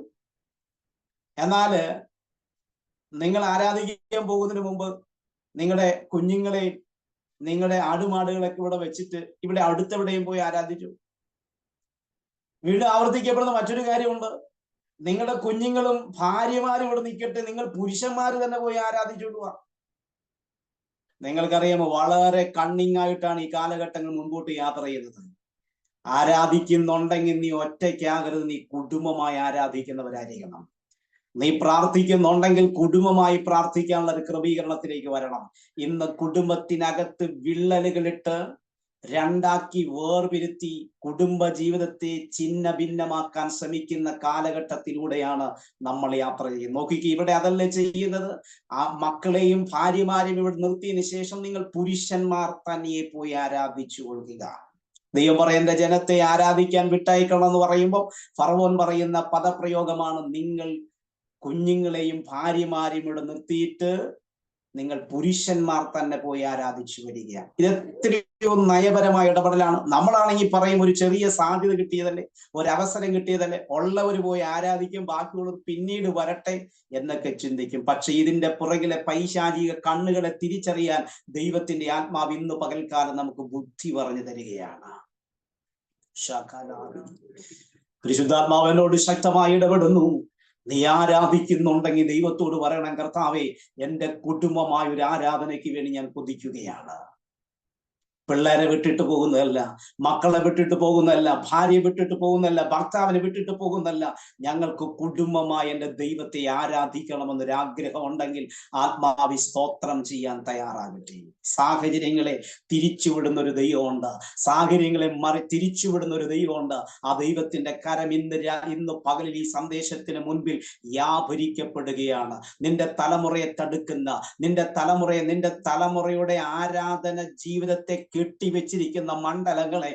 എന്നാല് നിങ്ങൾ ആരാധിക്കാൻ പോകുന്നതിന് മുമ്പ് നിങ്ങളുടെ കുഞ്ഞുങ്ങളെ, നിങ്ങളുടെ ആടുമാടുകളൊക്കെ ഇവിടെ വെച്ചിട്ട് ഇവിടെ അടുത്തെവിടെയും പോയി ആരാധിച്ചു. വീണ്ടും ആവർത്തിക്കപ്പെടുന്ന മറ്റൊരു കാര്യമുണ്ട്, നിങ്ങളുടെ കുഞ്ഞുങ്ങളും ഭാര്യമാരും ഇവിടെ നിൽക്കട്ടെ, നിങ്ങൾ പുരുഷന്മാര് തന്നെ പോയി ആരാധിച്ചുകൊള്ളുക. നിങ്ങൾക്കറിയാമോ, വളരെ കണ്ണിങ് ആയിട്ടാണ് ഈ കാലഘട്ടങ്ങൾ മുൻപോട്ട് യാത്ര ചെയ്യുന്നത്. ആരാധിക്കുന്നുണ്ടെങ്കിൽ നീ ഒറ്റയ്ക്കാകരുത്, നീ കുടുംബമായി ആരാധിക്കുന്നവരായിരിക്കണം. നീ പ്രാർത്ഥിക്കുന്നുണ്ടെങ്കിൽ കുടുംബമായി പ്രാർത്ഥിക്കാനുള്ള ഒരു ക്രമീകരണത്തിലേക്ക് വരണം. ഇന്ന് കുടുംബത്തിനകത്ത് വിള്ളലുകളിട്ട് രണ്ടാക്കി വേർപിരുത്തി കുടുംബ ജീവിതത്തെ ഛിന്ന ഭിന്നമാക്കാൻ ശ്രമിക്കുന്ന കാലഘട്ടത്തിലൂടെയാണ് നമ്മൾ യാത്ര ചെയ്യുന്നത്. നോക്കിക്ക്, ഇവിടെ അതല്ലേ ചെയ്യുന്നത്. ആ മക്കളെയും ഭാര്യമാരെയും ഇവിടെ നിർത്തിയതിനു ശേഷം നിങ്ങൾ പുരുഷന്മാർ തനിയെ പോയി ആരാധിച്ചു കൊള്ളുക. ദൈവം പറയും എന്റെ ജനത്തെ ആരാധിക്കാൻ വിട്ടയക്കണം എന്ന് പറയുമ്പോൾ ഫറവോൻ പറയുന്ന പദപ്രയോഗമാണ്, നിങ്ങൾ കുഞ്ഞുങ്ങളെയും ഭാര്യമാരെയും ഇവിടെ നിർത്തിയിട്ട് നിങ്ങൾ പുരുഷന്മാർ തന്നെ പോയി ആരാധിച്ചു വരികയാണ്. ഇത് എത്രയോ നയപരമായ ഇടപെടലാണ്. നമ്മളാണെങ്കിൽ പറയും ഒരു ചെറിയ സാധ്യത കിട്ടിയതല്ലേ, ഒരവസരം കിട്ടിയതല്ലേ, ഉള്ളവർ പോയി ആരാധിക്കും, ബാക്കിയുള്ളവർ പിന്നീട് വരട്ടെ എന്നൊക്കെ ചിന്തിക്കും. പക്ഷെ ഇതിന്റെ പുറകിലെ പൈശാചിക കണ്ണുകളെ തിരിച്ചറിയാൻ ദൈവത്തിന്റെ ആത്മാവ് ഇന്ന് പകൽക്കാലം നമുക്ക് ബുദ്ധി പറഞ്ഞു തരികയാണ്. പരിശുദ്ധാത്മാവ് എന്നോട് ശക്തമായി ഇടപെടുന്നു. നീ ആരാധിക്കുന്നുണ്ടെങ്കിൽ ദൈവത്തോട് പറയണം, കർത്താവേ, എന്റെ കുടുംബമായ ഒരു ആരാധനയ്ക്ക് വേണ്ടി ഞാൻ കൊതിക്കുകയാണ്. പിള്ളേരെ വിട്ടിട്ട് പോകുന്നതല്ല, മക്കളെ വിട്ടിട്ട് പോകുന്നതല്ല, ഭാര്യയെ വിട്ടിട്ട് പോകുന്നതല്ല, ഭർത്താവിനെ വിട്ടിട്ട് പോകുന്നതല്ല. ഞങ്ങൾക്ക് കുടുംബമായി എൻ്റെ ദൈവത്തെ ആരാധിക്കണമെന്നൊരാഗ്രഹം ഉണ്ടെങ്കിൽ ആത്മാവി സ്തോത്രം ചെയ്യാൻ തയ്യാറാകട്ടെ. സാഹചര്യങ്ങളെ തിരിച്ചുവിടുന്ന ഒരു ദൈവമുണ്ട്, സാഹചര്യങ്ങളെ തിരിച്ചുവിടുന്ന ഒരു ദൈവമുണ്ട്. ആ ദൈവത്തിന്റെ കരം ഇന്ന് പകലിൽ ഈ സന്ദേശത്തിന് മുൻപിൽ വ്യാപരിക്കപ്പെടുകയാണ്. നിന്റെ തലമുറയെ തടുക്കുന്ന, നിന്റെ തലമുറയുടെ ആരാധന ജീവിതത്തെ കെട്ടിവെച്ചിരിക്കുന്ന മണ്ഡലങ്ങളെ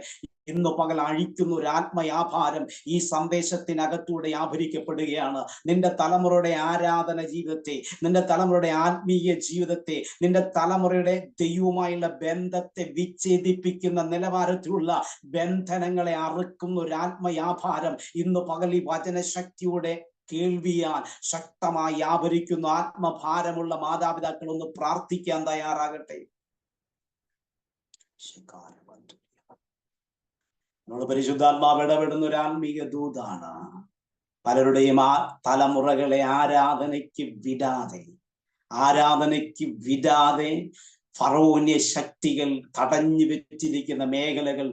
ഇന്ന് പകൽ അഴിക്കുന്ന ഒരു ആത്മയാഭാരം ഈ സന്ദേശത്തിനകത്തൂടെ വ്യാപരിക്കപ്പെടുകയാണ്. നിന്റെ തലമുറയുടെ ആരാധന ജീവിതത്തെ, നിന്റെ തലമുറയുടെ ആത്മീയ ജീവിതത്തെ, നിന്റെ തലമുറയുടെ ദൈവവുമായുള്ള ബന്ധത്തെ വിച്ഛേദിപ്പിക്കുന്ന നിലവാരത്തിലുള്ള ബന്ധനങ്ങളെ അറുക്കുന്ന ഒരു ആത്മയാഭാരം ഇന്ന് പകൽ ഈ വചനശക്തിയുടെ കേൾവിയാൽ ശക്തമായി വ്യാപരിക്കുന്ന ആത്മഭാരമുള്ള മാതാപിതാക്കൾ ഒന്ന് പ്രാർത്ഥിക്കാൻ തയ്യാറാകട്ടെ. പരിശുദ്ധാത്മാവ് ഇടപെടുന്ന ഒരു ആത്മീയ ദൂതാണ്. പലരുടെയും ആ തലമുറകളെ ആരാധനയ്ക്ക് വിടാതെ ഫറവോന്യ ശക്തികൾ തടഞ്ഞു വെച്ചിരിക്കുന്ന മേഖലകൾ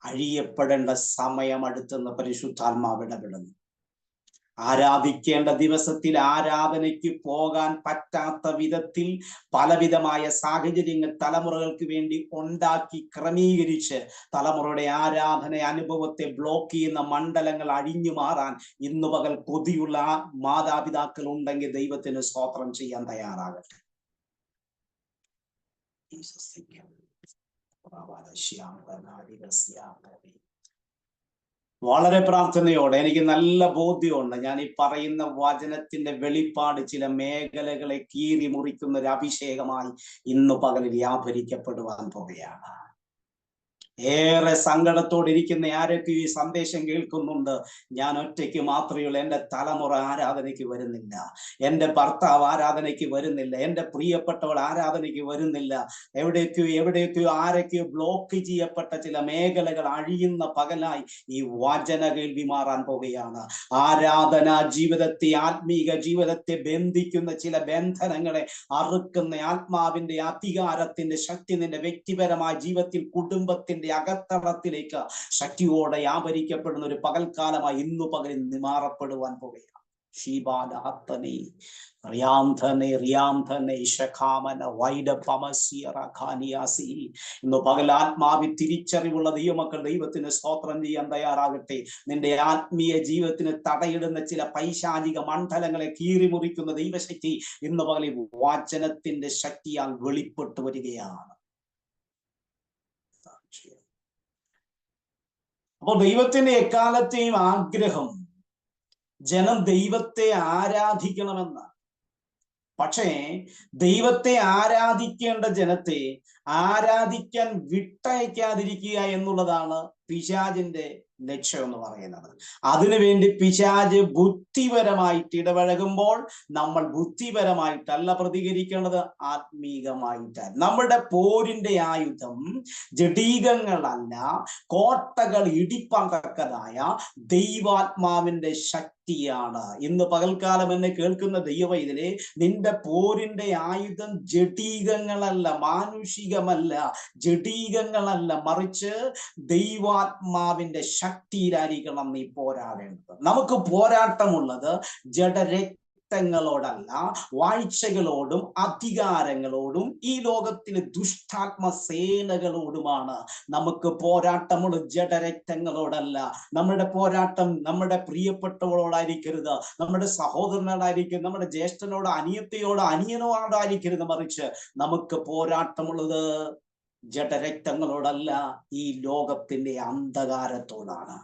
അഴിയപ്പെടേണ്ട സമയം അടുത്തെന്ന് പരിശുദ്ധാത്മാവ് ഇടപെടുന്നു. ആരാധിക്കേണ്ട ദിവസത്തിൽ ആരാധനയ്ക്ക് പോകാൻ പറ്റാത്ത വിധത്തിൽ പലവിധമായ സാഹചര്യങ്ങൾ തലമുറകൾക്ക് വേണ്ടി ഉണ്ടാക്കി ക്രമീകരിച്ച് തലമുറയുടെ ആരാധന അനുഭവത്തെ ബ്ലോക്ക് ചെയ്യുന്ന മണ്ഡലങ്ങൾ അഴിഞ്ഞു മാറാൻ ഇന്നു പകൽ കൊതിയുള്ള മാതാപിതാക്കൾ ഉണ്ടെങ്കിൽ ദൈവത്തിന് സ്തോത്രം ചെയ്യാൻ തയ്യാറാകട്ടെ. വളരെ പ്രാർത്ഥനയോടെ എനിക്ക് നല്ല ബോധ്യമുണ്ട്, ഞാൻ ഈ പറയുന്ന വചനത്തിന്റെ വെളിപ്പാട് ചില മേഖലകളെ കീറി മുറിക്കുന്ന ഒരു അഭിഷേകമായി ഇന്ന് പകലിൽ വ്യാപരിക്കപ്പെടുവാൻ പോവുകയാണ്. ഏറെ സങ്കടത്തോടെ ഇരിക്കുന്ന ആരൊക്കെ ഈ സന്ദേശം കേൾക്കുന്നുണ്ട്, ഞാൻ ഒറ്റയ്ക്ക് മാത്രമേ ഉള്ളൂ, എൻ്റെ തലമുറ ആരാധനയ്ക്ക് വരുന്നില്ല, എൻ്റെ ഭർത്താവ് ആരാധനയ്ക്ക് വരുന്നില്ല, എൻ്റെ പ്രിയപ്പെട്ടവൾ ആരാധനയ്ക്ക് വരുന്നില്ല, എവിടെയൊക്കെയോ ആരൊക്കെയോ ബ്ലോക്ക് ചെയ്യപ്പെട്ട ചില മേഖലകൾ അഴിയുന്ന പകലായി ഈ വചന കേൾവി മാറാൻ പോവുകയാണ്. ആരാധനാ ജീവിതത്തെ, ആത്മീക ജീവിതത്തെ ബന്ധിക്കുന്ന ചില ബന്ധനങ്ങളെ അറുക്കുന്ന ആത്മാവിന്റെ അധികാരത്തിന്റെ ശക്തി നിന്റെ വ്യക്തിപരമായ ജീവിതത്തിൽ, കുടുംബത്തിന്റെ അകത്തളത്തിലേക്ക് ശക്തിയോടെ വ്യാപരിക്കപ്പെടുന്ന ഒരു പകൽക്കാലമായി ഇന്നു പകലിൽ മാറപ്പെടുവാൻ പോവുകയാണ്. ഇന്ന് പകൽ ആത്മാവി തിരിച്ചറിവുള്ള ദൈവമക്കൾ ദൈവത്തിന് സ്തോത്രം ചെയ്യാൻ തയ്യാറാകട്ടെ. നിന്റെ ആത്മീയ ജീവിതത്തിന് തടയിടുന്ന ചില പൈശാചിക മണ്ഡലങ്ങളെ കീറിമുറിക്കുന്ന ദൈവശക്തി ഇന്ന് പകലിൽ വചനത്തിന്റെ ശക്തിയാൽ വെളിപ്പെട്ടു വരികയാണ്. അപ്പോൾ ദൈവത്തിന്റെ എക്കാലത്തെയും ആഗ്രഹം ജനം ദൈവത്തെ ആരാധിക്കണമെന്ന്. പക്ഷേ ദൈവത്തെ ആരാധിക്കേണ്ട ജനത്തെ ആരാധിക്കാൻ വിട്ടയക്കാതിരിക്കുക എന്നുള്ളതാണ് പിശാചിന്റെ ലക്ഷ്യം എന്ന് പറയുന്നത്. അതിനുവേണ്ടി പിശാച് ബുദ്ധിപരമായിട്ട് ഇടപഴകുമ്പോൾ നമ്മൾ ബുദ്ധിപരമായിട്ടല്ല പ്രതികരിക്കേണ്ടത്, ആത്മീകമായിട്ടാണ്. നമ്മുടെ പോരിന്റെ ആയുധം ജഡീകങ്ങളല്ല, കോട്ടകൾ ഇടിപ്പാൻ തക്കതായ ദൈവാത്മാവിന്റെ ശക്തിയാണ്. ഇന്ന് പകൽക്കാലം എന്നെ കേൾക്കുന്ന ദൈവവൈതലേ, നിന്റെ പോരിന്റെ ആയുധം ജഡീകങ്ങളല്ല, മാനുഷികമല്ല, ജഡീകങ്ങളല്ല, മറിച്ച് ദൈവാത്മാവിന്റെ ശക്തിയിലായിരിക്കണം നീ പോരാടേണ്ടത്. നമുക്ക് പോരാട്ടമുള്ളത് ജഡരക്തങ്ങളോടല്ല, വാഴ്ചകളോടും അധികാരങ്ങളോടും ഈ ലോകത്തിലെ ദുഷ്ടാത്മ സേനകളോടുമാണ് നമുക്ക് പോരാട്ടമുള്ള, ജഡരക്തങ്ങളോടല്ല. നമ്മുടെ പോരാട്ടം നമ്മുടെ പ്രിയപ്പെട്ടവളോടായിരിക്കരുത്, നമ്മുടെ സഹോദരനോടായിരിക്കും, നമ്മുടെ ജ്യേഷ്ഠനോട്, അനിയത്തിയോട്, അനിയനോടായിരിക്കരുത്, മറിച്ച് നമുക്ക് പോരാട്ടമുള്ളത് ജഡരക്തങ്ങളോടല്ല, ഈ ലോകത്തിന്റെ അന്ധകാരത്തോടാണ്.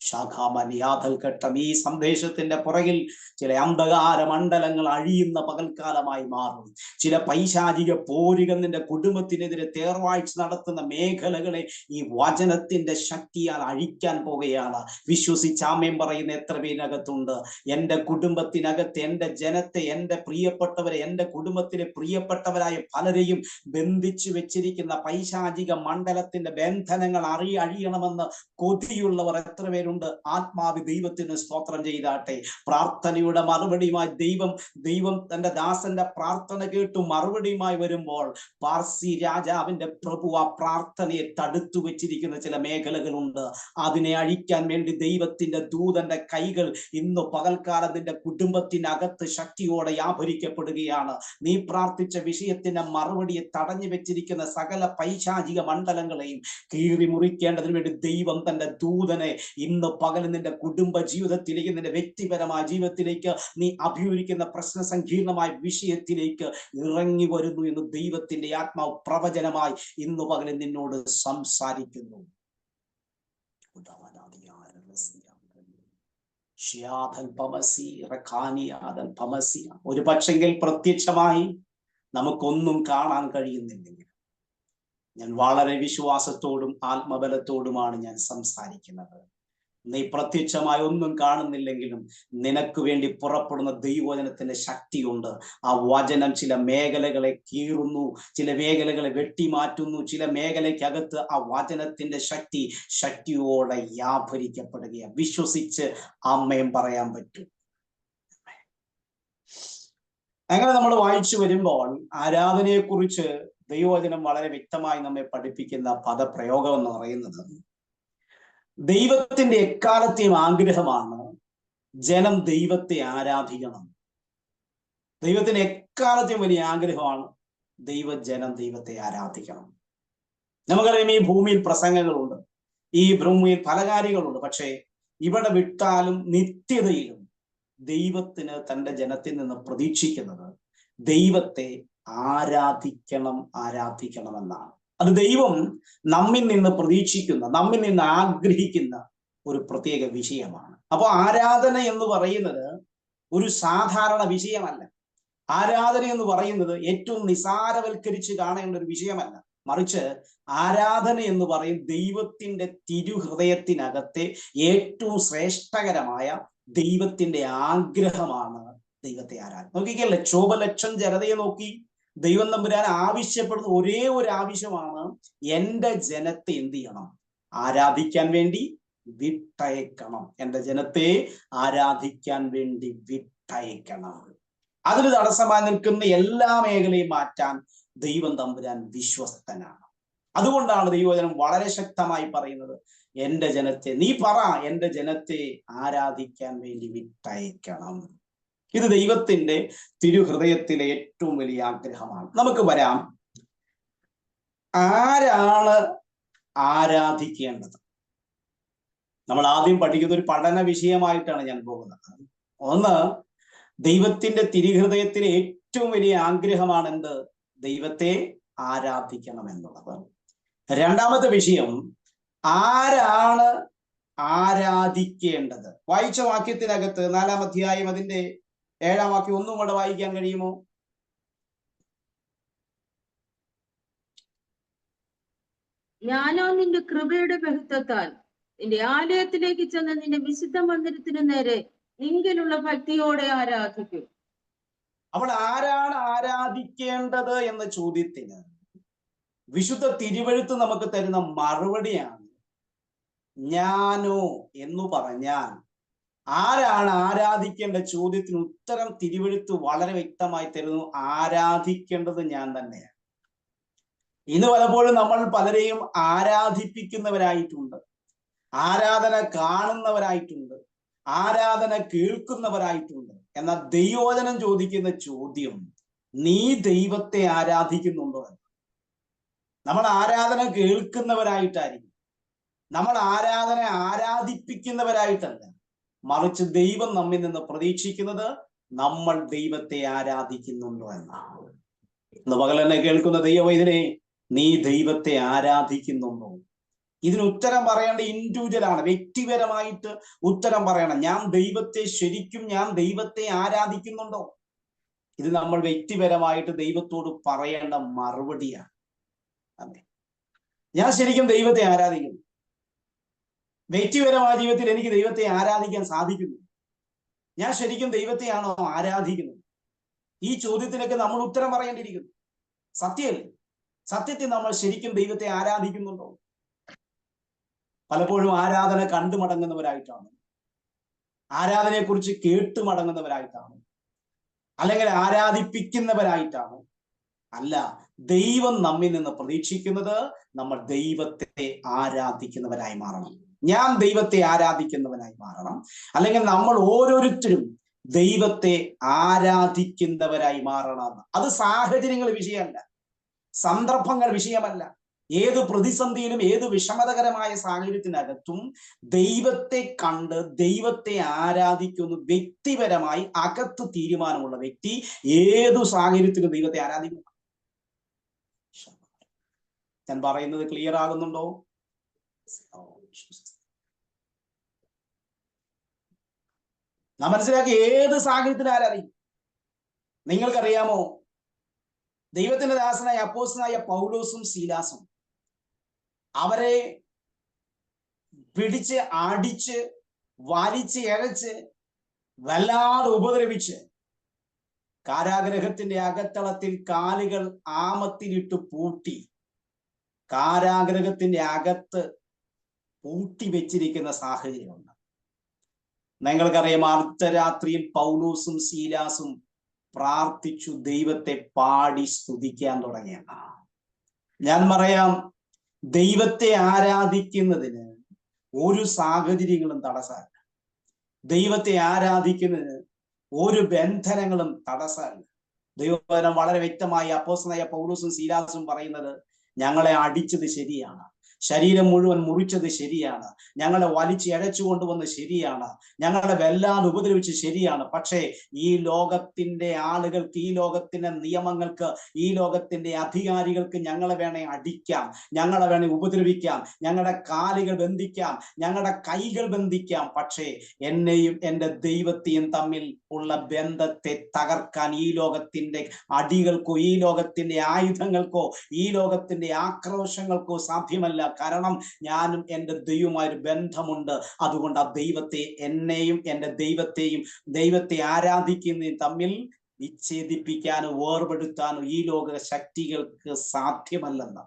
ശാഖാമനിയാതൽഘട്ടം. ഈ സന്ദേശത്തിന്റെ പുറകിൽ ചില അന്ധകാര മണ്ഡലങ്ങൾ അഴിയുന്ന പകൽക്കാലമായി മാറും. ചില പൈശാചിക പോരുകൾ നിന്റെ കുടുംബത്തിനെതിരെ തേർവാഴ്ച നടത്തുന്ന മേഖലകളെ ഈ വചനത്തിന്റെ ശക്തിയാൽ അഴിക്കാൻ പോകുകയാണ്. വിശ്വസിച്ച് ആമേൻ പറയുന്ന എത്ര പേരിനകത്തുണ്ട്? എന്റെ കുടുംബത്തിനകത്ത് എന്റെ ജനത്തെ, എന്റെ പ്രിയപ്പെട്ടവരെ, എന്റെ കുടുംബത്തിലെ പ്രിയപ്പെട്ടവരായ പലരെയും ബന്ധിച്ചു വെച്ചിരിക്കുന്ന പൈശാചിക മണ്ഡലത്തിന്റെ ബന്ധനങ്ങൾ അഴിയണമെന്ന് കൊതിയുള്ളവർ എത്ര പേരുണ്ട്? ആത്മാവി ദൈവത്തിന് സ്തോത്രം ചെയ്താട്ടെ. പ്രാർത്ഥനയുടെ മറുപടിയുമായി ദൈവം തന്റെ ദാസന്റെ പ്രാർത്ഥന കേട്ടു മറുപടിയുമായി വരുമ്പോൾ പാർസി രാജാവിന്റെ പ്രഭു ആ പ്രാർത്ഥനയെ തടുത്തു വെച്ചിരിക്കുന്ന ചില മേഖലകളുണ്ട്. അതിനെ അഴിക്കാൻ വേണ്ടി ദൈവത്തിന്റെ ദൂതന്റെ കൈകൾ ഇന്ന് പകൽക്കാലം നിന്റെ കുടുംബത്തിനകത്ത് ശക്തിയോടെ വ്യാപരിക്കപ്പെടുകയാണ്. നീ പ്രാർത്ഥിച്ച വിഷയത്തിന്റെ മറുപടിയെ തടഞ്ഞു വെച്ചിരിക്കുന്ന സകല പൈശാചിക മണ്ഡലങ്ങളെയും കീറി മുറിക്കേണ്ടതിന് വേണ്ടി ദൈവം തന്റെ ദൂതനെ ഇന്ന് പകൽ നിന്റെ കുടുംബ ജീവിതത്തിലേക്ക്, നിന്റെ വ്യക്തിപരമായ ജീവിതത്തിലേക്ക്, നീ അഭിമുഖീകരിക്കുന്ന പ്രശ്ന സങ്കീർണമായ വിഷയത്തിലേക്ക് ഇറങ്ങി വരുന്നു എന്ന് ദൈവത്തിന്റെ ആത്മാവ് പ്രവചനമായി ഇന്ന് പകൽ നിന്നോട് സംസാരിക്കുന്നു. ഒരു പക്ഷെങ്കിൽ പ്രത്യക്ഷമായി നമുക്കൊന്നും കാണാൻ കഴിയുന്നില്ലെങ്കിൽ, ഞാൻ വളരെ വിശ്വാസത്തോടും ആത്മബലത്തോടുമാണ് ഞാൻ സംസാരിക്കുന്നത്. നീ പ്രത്യക്ഷമായി ഒന്നും കാണുന്നില്ലെങ്കിലും നിനക്ക് വേണ്ടി പുറപ്പെടുന്ന ദൈവവചനത്തിന്റെ ശക്തിയുണ്ട്. ആ വചനം ചില മേഖലകളെ കീറുന്നു, ചില മേഖലകളെ വെട്ടിമാറ്റുന്നു, ചില മേഖലയ്ക്കകത്ത് ആ വചനത്തിന്റെ ശക്തിയോടെ വ്യാപരിക്കപ്പെടുകയാണ്. വിശ്വസിച്ച് അമ്മയും പറയാൻ പറ്റും. അങ്ങനെ നമ്മൾ വായിച്ചു വരുമ്പോൾ ആരാധനയെ കുറിച്ച് ദൈവവചനം വളരെ വ്യക്തമായി നമ്മെ പഠിപ്പിക്കുന്ന പദപ്രയോഗം എന്ന് പറയുന്നത്, ദൈവത്തിന്റെ എക്കാലത്തെയും ആഗ്രഹമാണ് ജനം ദൈവത്തെ ആരാധിക്കണം. ദൈവത്തിന്റെ എക്കാലത്തെയും വലിയ ആഗ്രഹമാണ് ജനം ദൈവത്തെ ആരാധിക്കണം. നമുക്കറിയാം, ഈ ഭൂമിയിൽ പ്രസംഗങ്ങളുണ്ട്, ഈ ഭൂമിയിൽ പല കാര്യങ്ങളുണ്ട്. പക്ഷേ ഇവിടെ വിട്ടാലും നിത്യതയിലും ദൈവത്തിന് തന്റെ ജനത്തിൽ നിന്ന് പ്രതീക്ഷിക്കുന്നത് ദൈവത്തെ ആരാധിക്കണമെന്നാണ്. അത് ദൈവം നമ്മിൽ നിന്ന് പ്രതീക്ഷിക്കുന്ന, നമ്മിൽ നിന്ന് ആഗ്രഹിക്കുന്ന ഒരു പ്രത്യേക വിഷയമാണ്. അപ്പോൾ ആരാധന എന്ന് പറയുന്നത് ഒരു സാധാരണ വിഷയമല്ല. ആരാധന എന്ന് പറയുന്നത് ഏറ്റവും നിസാരവൽക്കരിച്ച് കാണേണ്ട ഒരു വിഷയമല്ല. മറിച്ച് ആരാധന എന്ന് പറയും ദൈവത്തിന്റെ തിരുഹൃദയത്തിനകത്തെ ഏറ്റവും ശ്രേഷ്ഠകരമായ ദൈവത്തിന്റെ ആഗ്രഹമാണ് ദൈവത്തെ ആരാധന. നോക്കിക്കല്ലേ, ക്ഷോഭലക്ഷം ജനതയെ നോക്കി ദൈവം തമ്പുരാൻ ആവശ്യപ്പെടുന്ന ഒരേ ഒരു ആവശ്യമാണ്, എന്റെ ജനത്തെ എന്ത് ചെയ്യണം? ആരാധിക്കാൻ വേണ്ടി വിട്ടയക്കണം. എന്റെ ജനത്തെ ആരാധിക്കാൻ വേണ്ടി വിട്ടയക്കണം. അതിന് തടസ്സമായി നിൽക്കുന്ന എല്ലാ മേഖലയും മാറ്റാൻ ദൈവം തമ്പുരാൻ വിശ്വസ്തനാണ്. അതുകൊണ്ടാണ് ദൈവവചനം വളരെ ശക്തമായി പറയുന്നത്, എന്റെ ജനത്തെ, നീ പറ, എന്റെ ജനത്തെ ആരാധിക്കാൻ വേണ്ടി വിട്ടയക്കണം. ഇത് ദൈവത്തിന്റെ തിരുഹൃദയത്തിലെ ഏറ്റവും വലിയ ആഗ്രഹമാണ്. നമുക്ക് വരാം, ആരാണ് ആരാധിക്കേണ്ടത്? നമ്മൾ ആദ്യം പഠിക്കുന്ന ഒരു പഠന വിഷയമായിട്ടാണ് ഞാൻ പോകുന്നത്. ഒന്ന്, ദൈവത്തിന്റെ തിരുഹൃദയത്തിലെ ഏറ്റവും വലിയ ആഗ്രഹമാണ് എന്ത്? ദൈവത്തെ ആരാധിക്കണം എന്നുള്ളത്. രണ്ടാമത്തെ വിഷയം, ആരാണ് ആരാധിക്കേണ്ടത്? വായിച്ച വാക്യത്തിനകത്ത് 4-ാം അധ്യായം അതിന്റെ 7-ാം വാക്യം ഒന്നും കൂടെ വായിക്കാൻ കഴിയുമോ? ഞാനോ നിന്റെ കൃപയുടെ ബഹുത്വത്താൽ നിന്റെ ആലയത്തിലേക്ക് ചെന്ന് നിന്റെ വിശുദ്ധ മന്ദിരത്തിനു നേരെ നിങ്കലുള്ള ഭക്തിയോടെ ആരാധിക്കും. അവൾ ആരാണ് ആരാധിക്കേണ്ടത് എന്ന ചോദ്യത്തിന് വിശുദ്ധ തിരുവെഴുത്ത് നമുക്ക് തരുന്ന മറുപടിയാണ് ഞാനോ എന്ന് പറഞ്ഞാൽ. ആരാണ് ആരാധിക്കേണ്ട ചോദ്യത്തിന് ഉത്തരം തിരുവെഴുത്ത് വളരെ വ്യക്തമായി തരുന്നു, ആരാധിക്കേണ്ടത് ഞാൻ തന്നെയാണ്. ഇന്ന് പലപ്പോഴും നമ്മൾ പലരെയും ആരാധിപ്പിക്കുന്നവരായിട്ടുണ്ട്, ആരാധന കാണുന്നവരായിട്ടുണ്ട്, ആരാധന കേൾക്കുന്നവരായിട്ടുണ്ട്. എന്നാൽ ദൈവവചനം ചോദിക്കുന്ന ചോദ്യം, നീ ദൈവത്തെ ആരാധിക്കുന്നുണ്ടോ എന്ന്. നമ്മൾ ആരാധന കേൾക്കുന്നവരായിട്ടായിരിക്കും, നമ്മൾ ആരാധിപ്പിക്കുന്നവരായിട്ടല്ല. മറിച്ച് ദൈവം നമ്മിൽ നിന്ന് പ്രതീക്ഷിക്കുന്നത് നമ്മൾ ദൈവത്തെ ആരാധിക്കുന്നുണ്ടോ എന്നാണ്. ഇന്ന് പകൽ തന്നെ കേൾക്കുന്ന ദൈവവൈദ്യനെ, നീ ദൈവത്തെ ആരാധിക്കുന്നുണ്ടോ? ഇതിന് ഉത്തരം പറയേണ്ട ഇൻഡിവിജ്വൽ ആണ്, വ്യക്തിപരമായിട്ട് ഉത്തരം പറയണം. ഞാൻ ദൈവത്തെ ആരാധിക്കുന്നുണ്ടോ? ഇത് നമ്മൾ വ്യക്തിപരമായിട്ട് ദൈവത്തോട് പറയേണ്ട മറുപടിയാണ്. അതെ, ഞാൻ ശരിക്കും ദൈവത്തെ ആരാധിക്കുന്നു. വ്യക്തിപരമായ ജീവിതത്തിൽ എനിക്ക് ദൈവത്തെ ആരാധിക്കാൻ സാധിക്കുന്നു. ഞാൻ ശരിക്കും ദൈവത്തെയാണോ ആരാധിക്കുന്നത്? ഈ ചോദ്യത്തിനൊക്കെ നമ്മൾ ഉത്തരം പറയേണ്ടിയിരിക്കുന്നു. സത്യമല്ലേ? സത്യത്തിൽ നമ്മൾ ശരിക്കും ദൈവത്തെ ആരാധിക്കുന്നുണ്ടോ? പലപ്പോഴും ആരാധന കണ്ടു മടങ്ങുന്നവരായിട്ടാണ്, ആരാധനയെക്കുറിച്ച് കേട്ടു മടങ്ങുന്നവരായിട്ടാണ്, അല്ലെങ്കിൽ ആരാധിപ്പിക്കുന്നവരായിട്ടാണ്. അല്ല, ദൈവം നമ്മിൽ നിന്ന് പ്രതീക്ഷിക്കുന്നത് നമ്മൾ ദൈവത്തെ ആരാധിക്കുന്നവരായി മാറണം. ഞാൻ ദൈവത്തെ ആരാധിക്കുന്നവനായി മാറണം. അല്ലെങ്കിൽ നമ്മൾ ഓരോരുത്തരും ദൈവത്തെ ആരാധിക്കുന്നവരായി മാറണം. അത് സാഹചര്യങ്ങൾ വിഷയമല്ല, സന്ദർഭങ്ങൾ വിഷയമല്ല. ഏത് പ്രതിസന്ധിയിലും ഏത് വിഷമതകരമായ സാഹചര്യത്തിനകത്തും ദൈവത്തെ കണ്ട് ദൈവത്തെ ആരാധിക്കുന്ന വ്യക്തിപരമായി അകത്ത് തീരുമാനമുള്ള വ്യക്തി ഏതു സാഹചര്യത്തിലും ദൈവത്തെ ആരാധിക്കും. ഞാൻ പറയുന്നത് ക്ലിയർ ആകുന്നുണ്ടോ? നാം മനസ്സിലാക്കി ഏത് സാഹചര്യത്തിൽ ആരാധിക്കും. നിങ്ങൾക്കറിയാമോ, ദൈവത്തിന്റെ ദാസനായ അപ്പോസ്തലനായ പൗലോസും ശീലാസും അവരെ പിടിച്ച് അടിച്ച് വലിച്ച് ഇഴച്ച് വല്ലാതെ ഉപദ്രവിച്ച് കാരാഗ്രഹത്തിന്റെ അകത്തളത്തിൽ കാലുകൾ ആമത്തിലിട്ട് പൂട്ടി, കാരാഗ്രഹത്തിന്റെ അകത്ത് പൂട്ടി വെച്ചിരിക്കുന്ന സാഹചര്യമുണ്ട്. നിങ്ങൾക്കറിയാം, അർദ്ധരാത്രിയിൽ പൗലോസും ശീലാസും പ്രാർത്ഥിച്ചു ദൈവത്തെ പാടി സ്തുതിക്കാൻ തുടങ്ങിയ. ഞാൻ പറയാം, ദൈവത്തെ ആരാധിക്കുന്നതിന് ഒരു സാഹചര്യങ്ങളും തടസ്സമല്ല. ദൈവത്തെ ആരാധിക്കുന്നതിന് ഒരു ബന്ധനങ്ങളും തടസ്സമല്ല. ദൈവവചനം വളരെ വ്യക്തമായി അപ്പോസ്തലനായ പൗലോസും ശീലാസും പറയുന്നത്, ഞങ്ങളെ അടിച്ചത് ശരിയാണ്, ശരീരം മുഴുവൻ മുറിച്ചത് ശരിയാണ്, ഞങ്ങളെ വലിച്ച് ഇഴച്ചു കൊണ്ടുവന്ന് ശരിയാണ്, ഞങ്ങളെ വല്ലാതെ ഉപദ്രവിച്ച് ശരിയാണ്. പക്ഷേ ഈ ലോകത്തിന്റെ ആളുകൾക്ക്, ഈ ലോകത്തിന്റെ നിയമങ്ങൾക്ക്, ഈ ലോകത്തിന്റെ അധികാരികൾക്ക് ഞങ്ങളെ വേണേ അടിക്കാം, ഞങ്ങളെ വേണേ ഉപദ്രവിക്കാം, ഞങ്ങളുടെ കാലുകൾ ബന്ധിക്കാം, ഞങ്ങളുടെ കൈകൾ ബന്ധിക്കാം. പക്ഷേ എന്നെയും എൻ്റെ ദൈവത്തെയും തമ്മിൽ ഉള്ള ബന്ധത്തെ തകർക്കാൻ ഈ ലോകത്തിന്റെ അടികൾക്കോ, ഈ ലോകത്തിന്റെ ആയുധങ്ങൾക്കോ, ഈ ലോകത്തിന്റെ ആക്രോശങ്ങൾക്കോ സാധ്യമല്ല. കാരണം ഞാനും എൻ്റെ ദൈവവുമായൊരു ബന്ധമുണ്ട്. അതുകൊണ്ട് ആ ദൈവത്തെ, എന്നെയും എൻ്റെ ദൈവത്തെയും, ദൈവത്തെ ആരാധിക്കുന്നതും തമ്മിൽ വിച്ഛേദിപ്പിക്കാനോ വേർപെടുത്താനോ ഈ ലോക ശക്തികൾക്ക് സാധ്യമല്ലെന്ന്.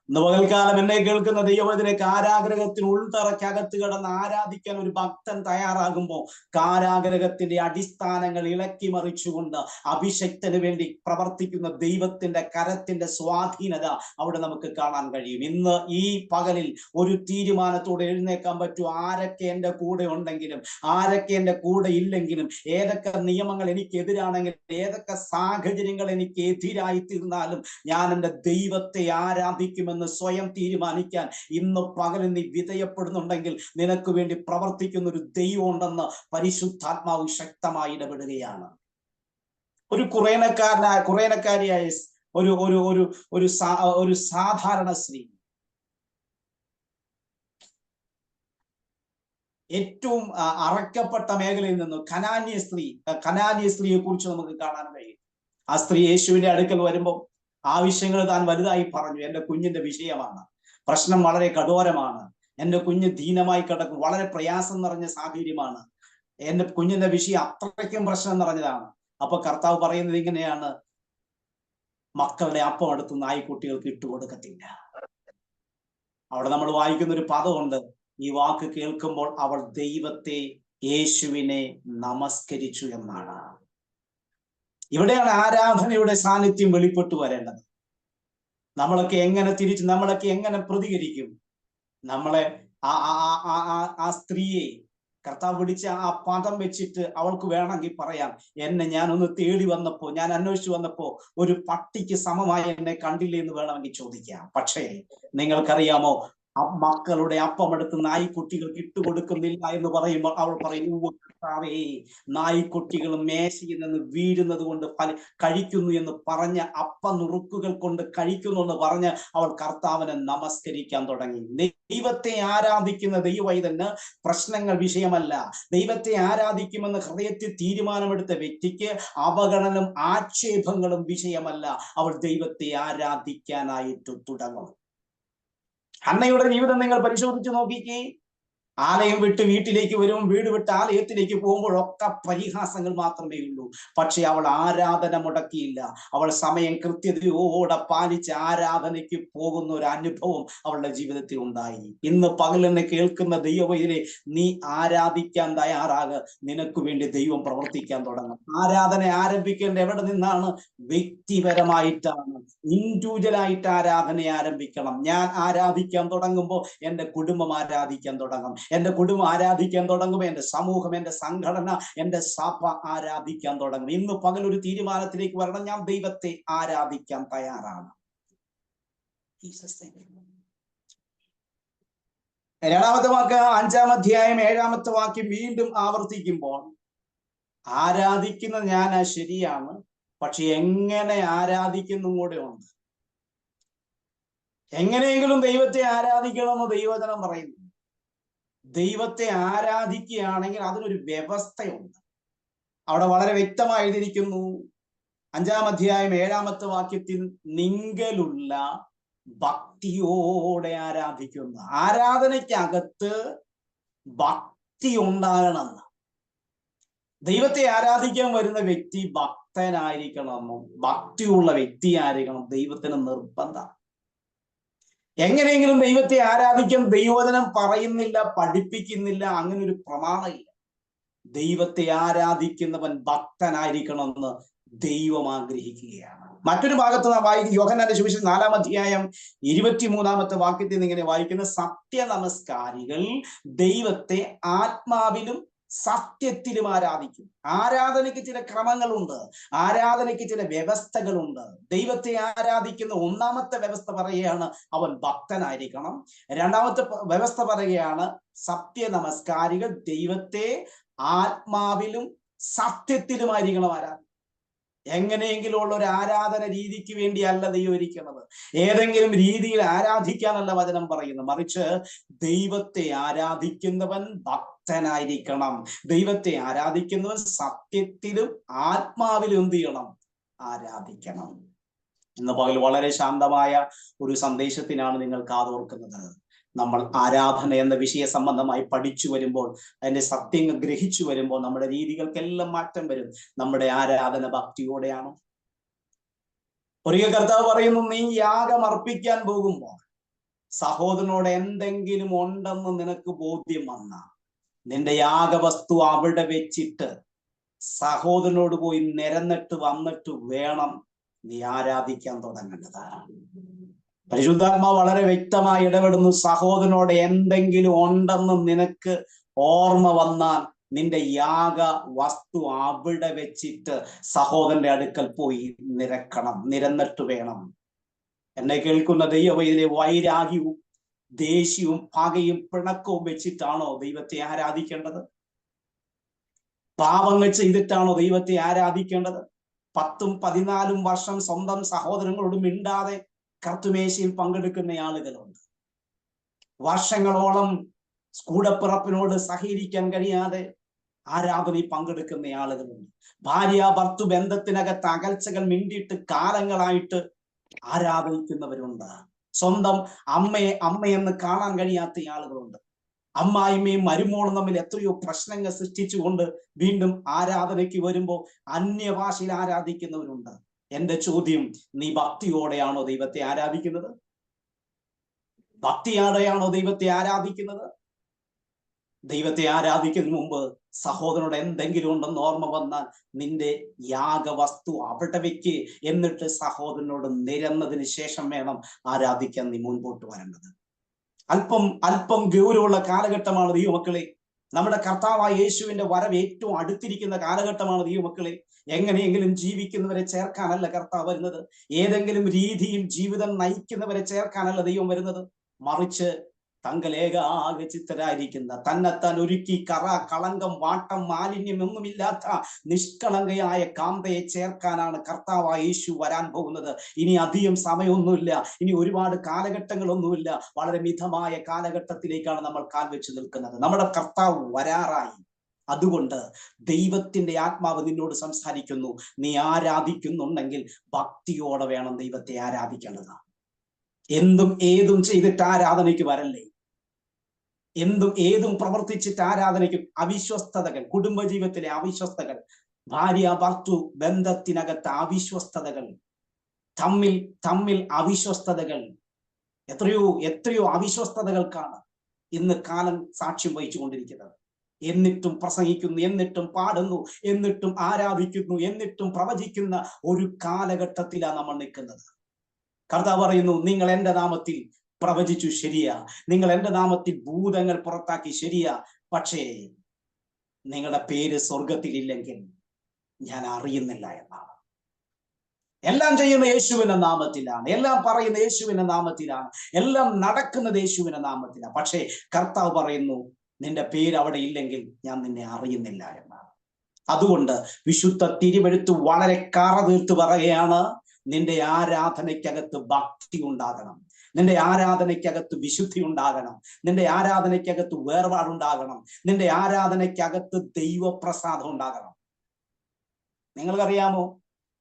ഇന്ന് പകൽക്കാലം എന്നെ കേൾക്കുന്ന ദൈവത്തിനെ, കാരാഗ്രഹത്തിന് ഉൾത്തറയ്ക്കകത്ത് കിടന്ന് ആരാധിക്കാൻ ഒരു ഭക്തൻ തയ്യാറാകുമ്പോൾ കാരാഗ്രഹത്തിന്റെ അടിസ്ഥാനങ്ങൾ ഇളക്കി മറിച്ചുകൊണ്ട് അഭിഷക്തന് വേണ്ടി പ്രവർത്തിക്കുന്ന ദൈവത്തിന്റെ കരത്തിന്റെ സ്വാധീനത അവിടെ നമുക്ക് കാണാൻ കഴിയും. ഇന്ന് ഈ പകലിൽ ഒരു തീരുമാനത്തോടെ എഴുന്നേക്കാൻ പറ്റൂ. ആരൊക്കെ എൻ്റെ കൂടെ ഉണ്ടെങ്കിലും, ആരൊക്കെ എൻ്റെ കൂടെ ഇല്ലെങ്കിലും, ഏതൊക്കെ നിയമങ്ങൾ എനിക്കെതിരാണെങ്കിലും, ഏതൊക്കെ സാഹചര്യങ്ങൾ എനിക്ക് എതിരായി തീർന്നാലും ഞാൻ എൻ്റെ ദൈവത്തെ ആരാധിക്കുമെന്ന് സ്വയം തീരുമാനിക്കാൻ ഇന്ന് പകൽ നീ വിധേയപ്പെടുന്നുണ്ടെങ്കിൽ നിനക്ക് വേണ്ടി പ്രവർത്തിക്കുന്ന ഒരു ദൈവം ഉണ്ടെന്ന് പരിശുദ്ധാത്മാവ് ശക്തമായി ഇടപെടുകയാണ്. ഒരു കുറേനക്കാരിയായ ഒരു സാധാരണ സ്ത്രീ, ഏറ്റവും അറക്കപ്പെട്ട മേഖലയിൽ നിന്ന് കനാന്യ സ്ത്രീയെ കുറിച്ച് നമുക്ക് കാണാൻ കഴിയും. ആ സ്ത്രീ യേശുവിന്റെ അടുക്കൽ വരുമ്പോൾ ആവശ്യങ്ങൾ താൻ വലുതായി പറഞ്ഞു. എൻ്റെ കുഞ്ഞിന്റെ വിഷയമാണ്, പ്രശ്നം വളരെ കഠോരമാണ്, എൻ്റെ കുഞ്ഞ് ദീനമായി കിടക്കും, വളരെ പ്രയാസം നിറഞ്ഞ സാഹചര്യമാണ്, എൻ്റെ കുഞ്ഞിന്റെ വിഷയം അത്രയ്ക്കും പ്രശ്നം നിറഞ്ഞതാണ്. അപ്പൊ കർത്താവ് പറയുന്നത് ഇങ്ങനെയാണ്, മക്കളുടെ അപ്പം എടുത്ത് നായ്ക്കുട്ടികൾക്ക് ഇട്ടുകൊടുക്കത്തില്ല. അവിടെ നമ്മൾ വായിക്കുന്ന ഒരു പദമുണ്ട്. ഈ വാക്ക് കേൾക്കുമ്പോൾ അവൾ ദൈവത്തെ, യേശുവിനെ നമസ്കരിച്ചു എന്നാണ്. ഇവിടെയാണ് ആരാധനയുടെ സാന്നിധ്യം വെളിപ്പെട്ടു വരേണ്ടത്. നമ്മളൊക്കെ എങ്ങനെ പ്രതികരിക്കും? നമ്മളെ ആ സ്ത്രീയെ കർത്താവ് വിളിച്ച ആ പദം വെച്ചിട്ട് അവൾക്ക് വേണമെങ്കിൽ പറയാം, ഞാനൊന്ന് തേടി വന്നപ്പോ, ഞാൻ അന്വേഷിച്ചു വന്നപ്പോ ഒരു പട്ടിക്ക് സമമായി എന്നെ കണ്ടില്ലേ എന്ന് വേണമെങ്കിൽ ചോദിക്കാം. പക്ഷേ നിങ്ങൾക്കറിയാമോ, മക്കളുടെ അപ്പമെടുത്ത് നായ്ക്കുട്ടികൾക്ക് ഇട്ടുകൊടുക്കുന്നില്ല എന്ന് പറയുമ്പോൾ അവൾ പറയും, കർത്താവേ, നായ്ക്കുട്ടികൾ മേശയിൽ നിന്ന് വീഴുന്നത് കൊണ്ട് കഴിക്കുന്നു എന്ന് പറഞ്ഞ അപ്പ നുറുക്കുകൾ കൊണ്ട് കഴിക്കുന്നു എന്ന് പറഞ്ഞ് അവൾ കർത്താവിനെ നമസ്കരിക്കാൻ തുടങ്ങി. ദൈവത്തെ ആരാധിക്കുന്ന ദൈവവൈതന് പ്രശ്നങ്ങൾ വിഷയമല്ല. ദൈവത്തെ ആരാധിക്കുമെന്ന് ഹൃദയത്തിൽ തീരുമാനമെടുത്ത വ്യക്തിക്ക് അപകടനം ആക്ഷേപങ്ങളും വിഷയമല്ല. അവൾ ദൈവത്തെ ആരാധിക്കാനായിട്ട് തുടങ്ങും. ഹന്നയുടെ ജീവിതം നിങ്ങൾ പരിശോധിച്ച് നോക്കിക്കേ. ആലയം വിട്ട് വീട്ടിലേക്ക് വരും, വീട് വിട്ട് ആലയത്തിലേക്ക് പോകുമ്പോഴൊക്കെ പരിഹാസങ്ങൾ മാത്രമേ ഉള്ളൂ. പക്ഷെ അവൾ ആരാധന മുടക്കിയില്ല. അവൾ സമയം കൃത്യതയോടെ പാലിച്ച് ആരാധനയ്ക്ക് പോകുന്ന ഒരു അനുഭവം അവളുടെ ജീവിതത്തിൽ ഉണ്ടായി. ഇന്ന് പകൽ എന്നെ കേൾക്കുന്ന ദൈവവൈതലേ, നീ ആരാധിക്കാൻ തയ്യാറാക്. നിനക്ക് വേണ്ടി ദൈവം പ്രവർത്തിക്കാൻ തുടങ്ങും. ആരാധന ആരംഭിക്കേണ്ട എവിടെ നിന്നാണ്? വ്യക്തിപരമായിട്ടാണ്, ഇൻഡിവിജ്വലായിട്ട് ആരാധന ആരംഭിക്കണം. ഞാൻ ആരാധിക്കാൻ തുടങ്ങുമ്പോൾ എൻ്റെ കുടുംബം ആരാധിക്കാൻ തുടങ്ങും. എൻ്റെ കുടുംബം ആരാധിക്കാൻ തുടങ്ങുമ്പോൾ എൻ്റെ സമൂഹം, എൻ്റെ സംഘടന, എൻ്റെ സഭ ആരാധിക്കാൻ തുടങ്ങും. ഇന്ന് പകൽ ഒരു തീരുമാനത്തിലേക്ക് വരണം, ഞാൻ ദൈവത്തെ ആരാധിക്കാൻ തയ്യാറാണ്. രണ്ടാമത്തെ വാക്ക് 5-ാം അധ്യായം 7-ാമത്തെ വാക്യം വീണ്ടും ആവർത്തിക്കുമ്പോൾ, ആരാധിക്കുന്ന ഞാൻ ശരിയാണ്, പക്ഷെ എങ്ങനെ ആരാധിക്കുന്നും കൂടെ ഉണ്ട്. എങ്ങനെയെങ്കിലും ദൈവത്തെ ആരാധിക്കണമെന്ന് ദൈവവചനം പറയുന്നു. ദൈവത്തെ ആരാധിക്കുകയാണെങ്കിൽ അതിനൊരു വ്യവസ്ഥയുണ്ട്. അവിടെ വളരെ വ്യക്തമായി എഴുതിയിരിക്കുന്നു, 5-ാം അധ്യായം 7-ാമത്തെ വാക്യത്തിൽ, നിങ്കലുള്ള ഭക്തിയോടെ ആരാധിക്കുന്ന. ആരാധനയ്ക്കകത്ത് ഭക്തി ഉണ്ടാകണമെന്ന്. ദൈവത്തെ ആരാധിക്കാൻ വരുന്ന വ്യക്തി ഭക്തനായിരിക്കണമെന്നും ഭക്തിയുള്ള വ്യക്തിയായിരിക്കണം. ദൈവത്തിന് നിർബന്ധം. എങ്ങനെയെങ്കിലും ദൈവത്തെ ആരാധിക്കാൻ ദൈവവചനം പറയുന്നില്ല, പഠിപ്പിക്കുന്നില്ല, അങ്ങനെ ഒരു പ്രമാണമില്ല. ദൈവത്തെ ആരാധിക്കുന്നവൻ ഭക്തനായിരിക്കണമെന്ന് ദൈവം ആഗ്രഹിക്കുകയാണ്. മറ്റൊരു ഭാഗത്ത് നാം വായിക്കും, യോഹന്നാന്റെ സുവിശേഷം 4-ാം അധ്യായം 23-ാമത്തെ വാക്യത്തിൽ നിന്ന് ഇങ്ങനെ വായിക്കുന്ന, സത്യ നമസ്കാരികൾ ദൈവത്തെ ആത്മാവിലും സത്യത്തിലും ആരാധിക്കും. ആരാധനയ്ക്ക് ചില ക്രമങ്ങളുണ്ട്, ആരാധനയ്ക്ക് ചില വ്യവസ്ഥകളുണ്ട്. ദൈവത്തെ ആരാധിക്കുന്ന ഒന്നാമത്തെ വ്യവസ്ഥ പറയുകയാണ്, അവൻ ഭക്തനായിരിക്കണം. രണ്ടാമത്തെ വ്യവസ്ഥ പറയുകയാണ്, സത്യ നമസ്കാരികൾ ദൈവത്തെ ആത്മാവിലും സത്യത്തിലുമായിരിക്കണം ആരാധന. എങ്ങനെയെങ്കിലും ഉള്ള ഒരു ആരാധന രീതിക്ക് വേണ്ടിയല്ല ദൈവം ഇരിക്കുന്നത്. ഏതെങ്കിലും രീതിയിൽ ആരാധിക്കാനല്ല വചനം പറയുന്നത്. മറിച്ച് ദൈവത്തെ ആരാധിക്കുന്നവൻ ഭക്തനായിരിക്കണം. ദൈവത്തെ ആരാധിക്കുന്നവൻ സത്യത്തിലും ആത്മാവിലും എന്ത് ചെയ്യണം? ആരാധിക്കണം. ഇന്ന് പകൽ വളരെ ശാന്തമായ ഒരു സന്ദേശത്തിനാണ് നിങ്ങൾ കാതോർക്കുന്നത്. നമ്മൾ ആരാധന എന്ന വിഷയ സംബന്ധമായി പഠിച്ചു വരുമ്പോൾ, അതിന്റെ സത്യങ്ങൾ ഗ്രഹിച്ചു വരുമ്പോൾ നമ്മുടെ രീതികൾക്കെല്ലാം മാറ്റം വരും. നമ്മുടെ ആരാധന ഭക്തിയോടെയാണോ? ഒരിക്കൽ കർത്താവ് പറയുന്നു, നീ യാഗം അർപ്പിക്കാൻ പോകുമ്പോൾ സഹോദരനോട് എന്തെങ്കിലും ഉണ്ടെന്ന് നിനക്ക് ബോധ്യം വന്ന, നിന്റെ യാഗവസ്തു അവിടെ വെച്ചിട്ട് സഹോദരനോട് പോയി നിരന്നിട്ട് വന്നിട്ട് വേണം നീ ആരാധിക്കാൻ തുടങ്ങേണ്ടതാണ്. പരിശുദ്ധാത്മാവ് വളരെ വ്യക്തമായി ഇടപെടുന്നു. സഹോദരനോട് എന്തെങ്കിലും ഉണ്ടെന്ന് നിനക്ക് ഓർമ്മ വന്നാൽ നിന്റെ യാഗ വസ്തു അവിടെ വെച്ചിട്ട് സഹോദരന്റെ അടുക്കൽ പോയി നിരന്നിട്ട് വേണം. എന്നെ കേൾക്കുന്ന ദൈവവൈതലേ, വൈരാഗ്യവും ദേഷ്യവും പകയും പിണക്കവും വെച്ചിട്ടാണോ ദൈവത്തെ ആരാധിക്കേണ്ടത്? പാപങ്ങൾ ചെയ്തിട്ടാണോ ദൈവത്തെ ആരാധിക്കേണ്ടത്? 10-14 വർഷം സ്വന്തം സഹോദരങ്ങളോട് മിണ്ടാതെ കർത്തുമേശയിൽ പങ്കെടുക്കുന്ന ആളുകളുണ്ട്. വർഷങ്ങളോളം കൂടപ്പിറപ്പിനോട് സഹകരിക്കാൻ കഴിയാതെ ആരാധനയിൽ പങ്കെടുക്കുന്ന ആളുകളുണ്ട്. ഭാര്യ ഭർത്തു ബന്ധത്തിനകത്ത് അകൽച്ചകൾ മിണ്ടിയിട്ട് കാലങ്ങളായിട്ട് ആരാധിക്കുന്നവരുണ്ട്. സ്വന്തം അമ്മയെന്ന് കാണാൻ കഴിയാത്ത ആളുകളുണ്ട്. അമ്മായിമ്മയും മരുമോളും തമ്മിൽ എത്രയോ പ്രശ്നങ്ങൾ സൃഷ്ടിച്ചുകൊണ്ട് വീണ്ടും ആരാധനയ്ക്ക് വരുമ്പോൾ അന്യഭാഷയിൽ ആരാധിക്കുന്നവരുണ്ട്. എന്റെ ചോദ്യം, നീ ഭക്തിയോടെയാണോ ദൈവത്തെ ആരാധിക്കുന്നത്? ഭക്തിയോടെയാണോ ദൈവത്തെ ആരാധിക്കുന്നത്? ദൈവത്തെ ആരാധിക്കുന്നതിന് മുമ്പ് സഹോദരനോട് എന്തെങ്കിലും ഉണ്ടെന്ന് ഓർമ്മ വന്നാൽ നിന്റെ യാഗവസ്തു അവിടെ വെക്ക്. എന്നിട്ട് സഹോദരനോട് നിരന്നതിന് ശേഷം വേണം ആരാധിക്കാൻ നീ മുൻപോട്ട് വരേണ്ടത്. അല്പം ഗൗരവമുള്ള കാലഘട്ടമാണ് ദൈവമക്കളെ. നമ്മുടെ കർത്താവായ യേശുവിന്റെ വരവ് ഏറ്റവും അടുത്തിരിക്കുന്ന കാലഘട്ടമാണ് ദൈവമക്കളെ. എങ്ങനെയെങ്കിലും ജീവിക്കുന്നവരെ ചേർക്കാനല്ല കർത്താവ് വരുന്നത്. ഏതെങ്കിലും രീതിയിൽ ജീവിതം നയിക്കുന്നവരെ ചേർക്കാനല്ല ദൈവം വരുന്നത്. മറിച്ച് തങ്കലേകാചിത്തരായിരിക്കുന്ന, തന്നെത്താൻ ഒരുക്കി കളങ്കം, വാട്ടം, മാലിന്യം ഒന്നുമില്ലാത്ത നിഷ്കളങ്കയായ കാന്തയെ ചേർക്കാനാണ് കർത്താവായ യേശു വരാൻ പോകുന്നത്. ഇനി അധികം സമയമൊന്നുമില്ല, ഇനി ഒരുപാട് കാലഘട്ടങ്ങളൊന്നുമില്ല. വളരെ മിതമായ കാലഘട്ടത്തിലേക്കാണ് നമ്മൾ കാൽ വെച്ച് നിൽക്കുന്നത്. നമ്മുടെ കർത്താവ് വരാറായി. അതുകൊണ്ട് ദൈവത്തിന്റെ ആത്മാവ് നിന്നോട് സംസാരിക്കുന്നു. നീ ആരാധിക്കുന്നുണ്ടെങ്കിൽ ഭക്തിയോടെ വേണം ദൈവത്തെ ആരാധിക്കേണ്ടത്. എന്തും ഏതും ചെയ്തിട്ട് ആരാധനയ്ക്ക് വരല്ലേ. എന്തും ഏതും പ്രവർത്തിച്ചിട്ട് ആരാധനയ്ക്ക്. അവിശ്വസ്തതകൾ, കുടുംബജീവിതത്തിലെ അവിശ്വസ്തകൾ, ഭാര്യ ഭർത്തൃ ബന്ധത്തിനകത്ത് അവിശ്വസ്തതകൾ, തമ്മിൽ അവിശ്വസ്തതകൾ, എത്രയോ അവിശ്വസ്തതകൾക്കാണ് ഇന്ന് കാലം സാക്ഷ്യം വഹിച്ചുകൊണ്ടിരിക്കുന്നത്. എന്നിട്ടും പ്രസംഗിക്കുന്നു, എന്നിട്ടും പാടുന്നു, എന്നിട്ടും ആരാധിക്കുന്നു, എന്നിട്ടും പ്രവചിക്കുന്ന ഒരു കാലഘട്ടത്തിലാണ് നമ്മൾ നിൽക്കുന്നത്. കർത്താവ് പറയുന്നു, നിങ്ങൾ എൻ്റെ നാമത്തിൽ പ്രവചിച്ചു ശരിയാ, നിങ്ങൾ എൻ്റെ നാമത്തിൽ ഭൂതങ്ങൾ പുറത്താക്കി ശരിയാ, പക്ഷേ നിങ്ങളുടെ പേര് സ്വർഗത്തിൽ ഇല്ലെങ്കിൽ ഞാൻ അറിയുന്നില്ല എന്നാണ്. എല്ലാം ചെയ്യുന്ന യേശുവിന്റെ നാമത്തിലാണ്, എല്ലാം പറയുന്ന യേശുവിന്റെ നാമത്തിലാണ്, എല്ലാം നടക്കുന്നത് യേശുവിന്റെ നാമത്തിലാണ്. പക്ഷേ കർത്താവ് പറയുന്നു, നിന്റെ പേര് അവിടെ ഇല്ലെങ്കിൽ ഞാൻ നിന്നെ അറിയുന്നില്ല എന്നാണ്. അതുകൊണ്ട് വിശുദ്ധ തിരുവെഴുത്ത് വളരെ കറ തീർത്ത് പറയുകയാണ്, നിന്റെ ആരാധനയ്ക്കകത്ത് ഭക്തി ഉണ്ടാകണം, നിന്റെ ആരാധനയ്ക്കകത്ത് വിശുദ്ധി ഉണ്ടാകണം, നിന്റെ ആരാധനയ്ക്കകത്ത് വേർപാടുണ്ടാകണം, നിന്റെ ആരാധനയ്ക്കകത്ത് ദൈവപ്രസാദം ഉണ്ടാകണം. നിങ്ങൾക്കറിയാമോ,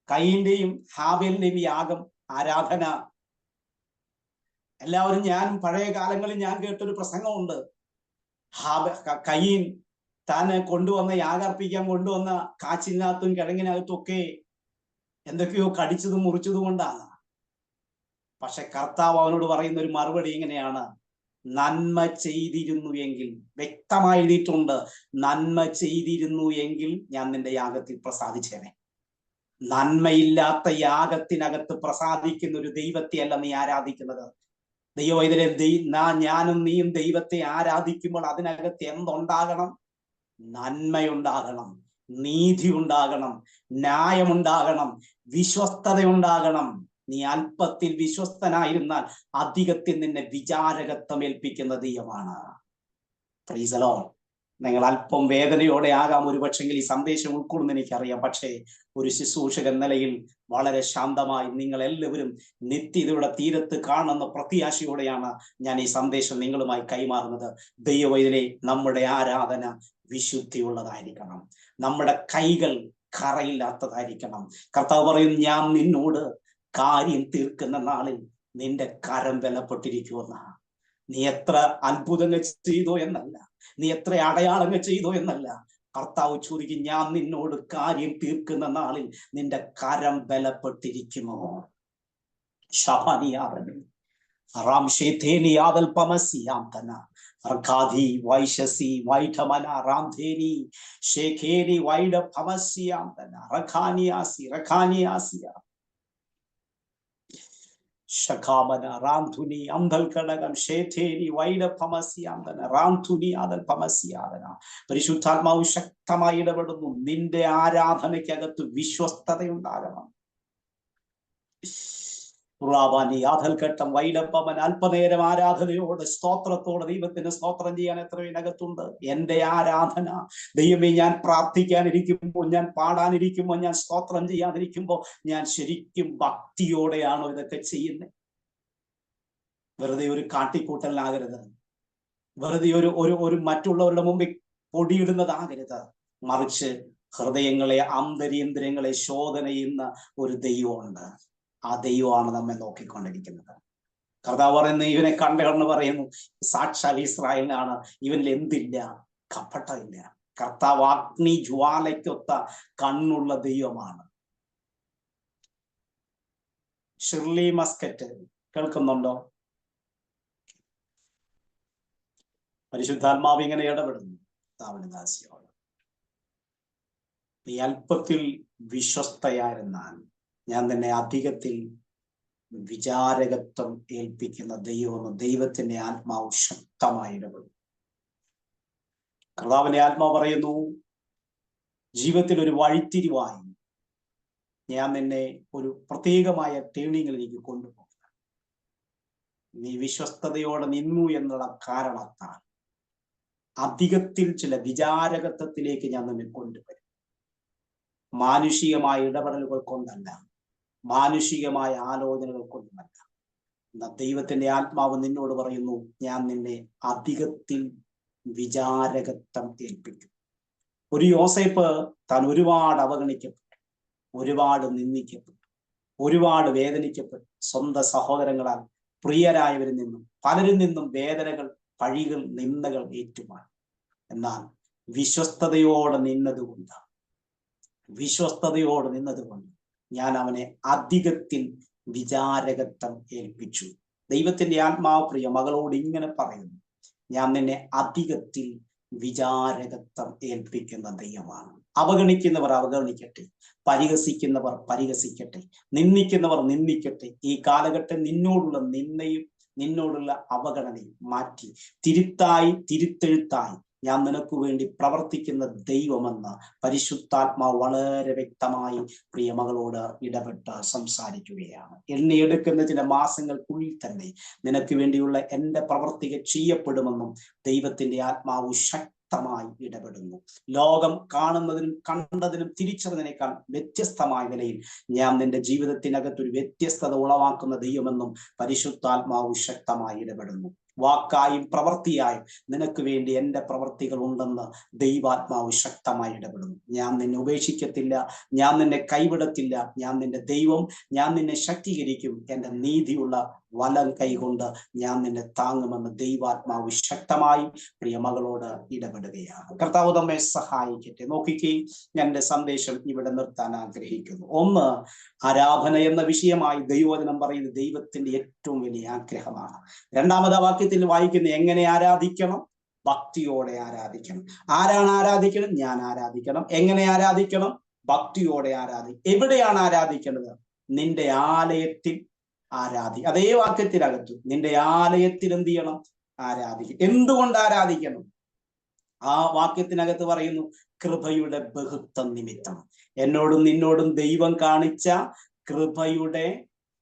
കയീന്റെയും ഹാബേലിന്റെയും യാഗം ആരാധന. എല്ലാവരും, ഞാൻ പഴയ കാലങ്ങളിൽ ഞാൻ കേട്ടൊരു പ്രസംഗമുണ്ട്. കയീൻ താന് കൊണ്ടുവന്ന യാഗർപ്പിക്കാൻ കൊണ്ടുവന്ന കാച്ചിനകത്തും കിഴങ്ങിനകത്തും ഒക്കെ എന്തൊക്കെയോ കടിച്ചതും മുറിച്ചതും കൊണ്ടാണ്. പക്ഷെ കർത്താവ് അവനോട് പറയുന്ന ഒരു മറുപടി ഇങ്ങനെയാണ്, നന്മ ചെയ്തിരുന്നു എങ്കിൽ, വ്യക്തമായി എഴുതിയിട്ടുണ്ട്, നന്മ ചെയ്തിരുന്നു എങ്കിൽ ഞാൻ നിന്റെ യാഗത്തിൽ പ്രസാദിച്ചേനെ. നന്മയില്ലാത്ത യാഗത്തിനകത്ത് പ്രസാദിക്കുന്ന ഒരു ദൈവത്തെയല്ല നീ ആരാധിക്കുന്നത്. ദൈവവൈതലെ, ഞാനും നീയും ദൈവത്തെ ആരാധിക്കുമ്പോൾ അതിനകത്ത് എന്തുണ്ടാകണം? നന്മയുണ്ടാകണം, നീതി ഉണ്ടാകണം, ന്യായമുണ്ടാകണം, വിശ്വസ്തതയുണ്ടാകണം. നീ അല്പത്തിൽ വിശ്വസ്തനായിരുന്നാൽ അധികത്തിൽ നിന്നെ വിചാരകത്വം ഏൽപ്പിക്കുന്ന ദൈവമാണ്. Praise the Lord. നിങ്ങൾ അല്പം വേദനയോടെ ആകാം ഒരുപക്ഷെങ്കിൽ ഈ സന്ദേശം ഉൾക്കൊള്ളുന്ന എനിക്കറിയാം. പക്ഷേ ഒരു ശുശ്രൂഷകൻ നിലയിൽ വളരെ ശാന്തമായി നിങ്ങൾ എല്ലാവരും നിത്യതയുടെ തീരത്ത് കാണുന്ന പ്രത്യാശയോടെയാണ് ഞാൻ ഈ സന്ദേശം നിങ്ങളുമായി കൈമാറുന്നത്. ദൈവവൈതലേ, നമ്മുടെ ആരാധന വിശുദ്ധിയുള്ളതായിരിക്കണം, നമ്മുടെ കൈകൾ കറയില്ലാത്തതായിരിക്കണം. കർത്താവ് പറയും, ഞാൻ നിന്നോട് കാര്യം തീർക്കുന്ന നാളിൽ നിന്റെ കരം ബലപ്പെട്ടിരിക്കുമെന്ന. നീ എത്ര അത്ഭുതങ്ങൾ ചെയ്തോ എന്നല്ല, നീ എത്ര അടയാളങ്ങൾ ചെയ്തോ എന്നല്ല, കർത്താവ് ചോദിക്കും, ഞാൻ നിന്നോട് കാര്യം തീർക്കുന്ന നാളിൽ നിന്റെ കരം ബലപ്പെട്ടിരിക്കുമോ? ശഖാമന റാംധുനി അന്തൽ കടകം ഷേഥേരി വൈഡഭമസിയാന്തന റാംധുനി അതൽ ഭമസിയാതന. പരിശുദ്ധാത്മാവ് ശക്തമായി ഇടപെടുന്നു. നിന്റെ ആരാധനയ്ക്കകത്ത് വിശ്വസ്തതയുണ്ടാകണം. ഘട്ടം വൈഡപ്പമൻ അല്പനേരം ആരാധനയോടെ സ്തോത്രത്തോടെ ദൈവത്തിന് സ്തോത്രം ചെയ്യാൻ എത്രയിനകത്തുണ്ട്. എന്റെ ആരാധന ദൈവമേ, ഞാൻ പ്രാർത്ഥിക്കാനിരിക്കുമ്പോൾ, ഞാൻ പാടാനിരിക്കുമ്പോൾ, ഞാൻ സ്തോത്രം ചെയ്യാനിരിക്കുമ്പോൾ ഞാൻ ശരിക്കും ഭക്തിയോടെയാണോ ഇതൊക്കെ ചെയ്യുന്നത്? വെറുതെ ഒരു കാട്ടിക്കൂട്ടലിനാകരുത്, വെറുതെ ഒരു മറ്റുള്ളവരുടെ മുമ്പിൽ പൊടിയിടുന്നതാകരുത്. മറിച്ച് ഹൃദയങ്ങളെ, ആന്തര്യേന്ദ്രിയങ്ങളെ ശോധന ചെയ്യുന്ന ഒരു ദൈവമുണ്ട്. ആ ദൈവമാണ് നമ്മെ നോക്കിക്കൊണ്ടിരിക്കുന്നത്. കർത്താവ് പറയുന്നു, ഇവനെ കണ്ടു പറയുന്നു, സാക്ഷാൽ ഇസ്രായേലിനാണ്, ഇവനിൽ എന്തില്ല? കപടമില്ല. കർത്താവ് അഗ്നി ജ്വാലയ്ക്കൊത്ത കണ്ണുള്ള ദൈവമാണ്. ഷിർലി മസ്കറ്റ് കേൾക്കുന്നുണ്ടോ? പരിശുദ്ധാത്മാവ് ഇങ്ങനെ ഇടപെടുന്നു ദാസിയോട്. നീ അല്പത്തിൽ വിശ്വസ്തയായിരുന്നാൽ ഞാൻ നിന്നെ അധികത്തിൽ വിചാരകത്വം ഏൽപ്പിക്കുന്ന ദൈവമെന്ന് ദൈവത്തിന്റെ ആത്മാവ് ശക്തമായി ഇടപെടും. കർത്താവിന്റെ ആത്മാവ് പറയുന്നു, ജീവിതത്തിൽ ഒരു വഴിത്തിരിവായി ഞാൻ നിന്നെ ഒരു പ്രത്യേകമായ ടേണിങ്ങിലേക്ക് കൊണ്ടുപോകും. നീ വിശ്വസ്തയോടെ നിന്നു എന്നുള്ള കാരണത്താൽ അധികത്തിൽ ചില വിചാരകത്വത്തിലേക്ക് ഞാൻ നിന്നെ കൊണ്ടുവരും. മാനുഷികമായ ഇടപെടലുകൾ കൊണ്ടല്ല, മാനുഷികമായ ആലോചനകൾ കൊണ്ടല്ല. ദൈവത്തിന്റെ ആത്മാവ് നിന്നോട് പറയുന്നു, ഞാൻ നിന്നെ അധികത്തിൽ വിചാരകത്വം ഏൽപ്പിക്കും. ഒരു യോസേപ്പ് താൻ ഒരുപാട് അവഗണിക്കപ്പെട്ടു, ഒരുപാട് നിന്ദിക്കപ്പെട്ടു, ഒരുപാട് വേദനിക്കപ്പെട്ടു. സ്വന്തം സഹോദരങ്ങളാൽ, പ്രിയരായവരിൽ നിന്നും പലരിൽ നിന്നും വേദനകൾ, പഴികൾ, നിന്ദകൾ ഏറ്റുമാണ്. എന്നാൽ വിശ്വസ്തയോടെ നിന്നതുകൊണ്ട് ഞാൻ അവനെ അധികത്തിൽ വിചാരകത്വം ഏൽപ്പിച്ചു. ദൈവത്തിന്റെ ആത്മാവ് പ്രിയ മകളോട് ഇങ്ങനെ പറയുന്നു, ഞാൻ നിന്നെ അധികത്തിൽ വിചാരകത്വം ഏൽപ്പിക്കുന്ന ദൈവമാണ്. അവഗണിക്കുന്നവർ അവഗണിക്കട്ടെ, പരിഹസിക്കുന്നവർ പരിഹസിക്കട്ടെ, നിന്ദിക്കുന്നവർ നിന്ദിക്കട്ടെ. ഈ കാലഘട്ടം നിന്നോടുള്ള നിന്ദയും നിന്നോടുള്ള അവഗണനയും മാറ്റി തിരുത്തെഴുത്തായി ഞാൻ നിനക്ക് വേണ്ടി പ്രവർത്തിക്കുന്ന ദൈവമെന്ന് പരിശുദ്ധാത്മാവ് വളരെ വ്യക്തമായി പ്രിയ മകളോട് ഇടപെട്ട് സംസാരിക്കുകയാണ്. എണ്ണിയെടുക്കുന്ന ചില മാസങ്ങൾക്കുള്ളിൽ തന്നെ നിനക്ക് വേണ്ടിയുള്ള എൻ്റെ പ്രവർത്തികൾ ചെയ്യപ്പെടുമെന്നും ദൈവത്തിന്റെ ആത്മാവ് ശക്തമായി ഇടപെടുന്നു. ലോകം കാണുന്നതിനും കണ്ടതിനും തിരിച്ചറിഞ്ഞതിനേക്കാൾ വ്യത്യസ്തമായ നിലയിൽ ഞാൻ നിന്റെ ജീവിതത്തിനകത്തൊരു വ്യത്യസ്തത ഉളവാക്കുന്ന ദൈവമെന്നും പരിശുദ്ധാത്മാവ് ശക്തമായി ഇടപെടുന്നു. വാക്കായും പ്രവൃത്തിയായും നിനക്ക് വേണ്ടി എൻ്റെ പ്രവൃത്തികൾ ഉണ്ടെന്ന് ദൈവാത്മാവ് ശക്തമായി ഇടപെടുന്നു. ഞാൻ നിന്നെ ഉപേക്ഷിക്കത്തില്ല, ഞാൻ നിന്നെ കൈവിടത്തില്ല, ഞാൻ നിന്റെ ദൈവം, ഞാൻ നിന്നെ ശക്തീകരിക്കും, എൻ്റെ നീതിയുള്ള വലം കൈകൊണ്ട് ഞാൻ നിന്നെ താങ്ങുമെന്ന് ദൈവാത്മാവ് ശക്തമായി പ്രിയ മകളോട് ഇടപെടുകയാണ്. കർത്താവ് നമ്മെ സഹായിക്കട്ടെ. നോക്കിക്കേ, ഞാൻ എൻ്റെ സന്ദേശം ഇവിടെ നിർത്താൻ ആഗ്രഹിക്കുന്നു. ഒന്ന്, ആരാധന എന്ന വിഷയമായി ദൈവവചനം പറയുന്നത് ദൈവത്തിന്റെ ഏറ്റവും വലിയ ആഗ്രഹമാണ്. രണ്ടാമത് വാക്യത്തിൽ വായിക്കുന്ന എങ്ങനെ ആരാധിക്കണം? ഭക്തിയോടെ ആരാധിക്കണം. ആരാണ് ആരാധിക്കണം? ഞാൻ ആരാധിക്കണം. എങ്ങനെ ആരാധിക്കണം? ഭക്തിയോടെ ആരാധിക്കണം. എവിടെയാണ് ആരാധിക്കേണ്ടത്? നിന്റെ ആലയത്തിൽ അതേ വാക്യത്തിനകത്തു നിന്റെ ആലയത്തിൽ എന്ത് ചെയ്യണം? ആരാധിക്കണം. എന്തുകൊണ്ട് ആരാധിക്കണം? ആ വാക്യത്തിനകത്ത് പറയുന്നു, കൃപയുടെ ബഹുത്വം നിമിത്തം. എന്നോടും നിന്നോടും ദൈവം കാണിച്ച കൃപയുടെ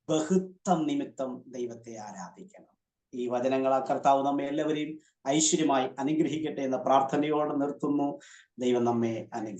ബഹുത്വം നിമിത്തം ദൈവത്തെ ആരാധിക്കണം. ഈ വചനങ്ങൾ കർത്താവ് നമ്മെ എല്ലാവരെയും ഐശ്വര്യമായി അനുഗ്രഹിക്കട്ടെ എന്ന പ്രാർത്ഥനയോടെ നിർത്തുന്നു. ദൈവം നമ്മെ അനുഗ്രഹിക്കട്ടെ.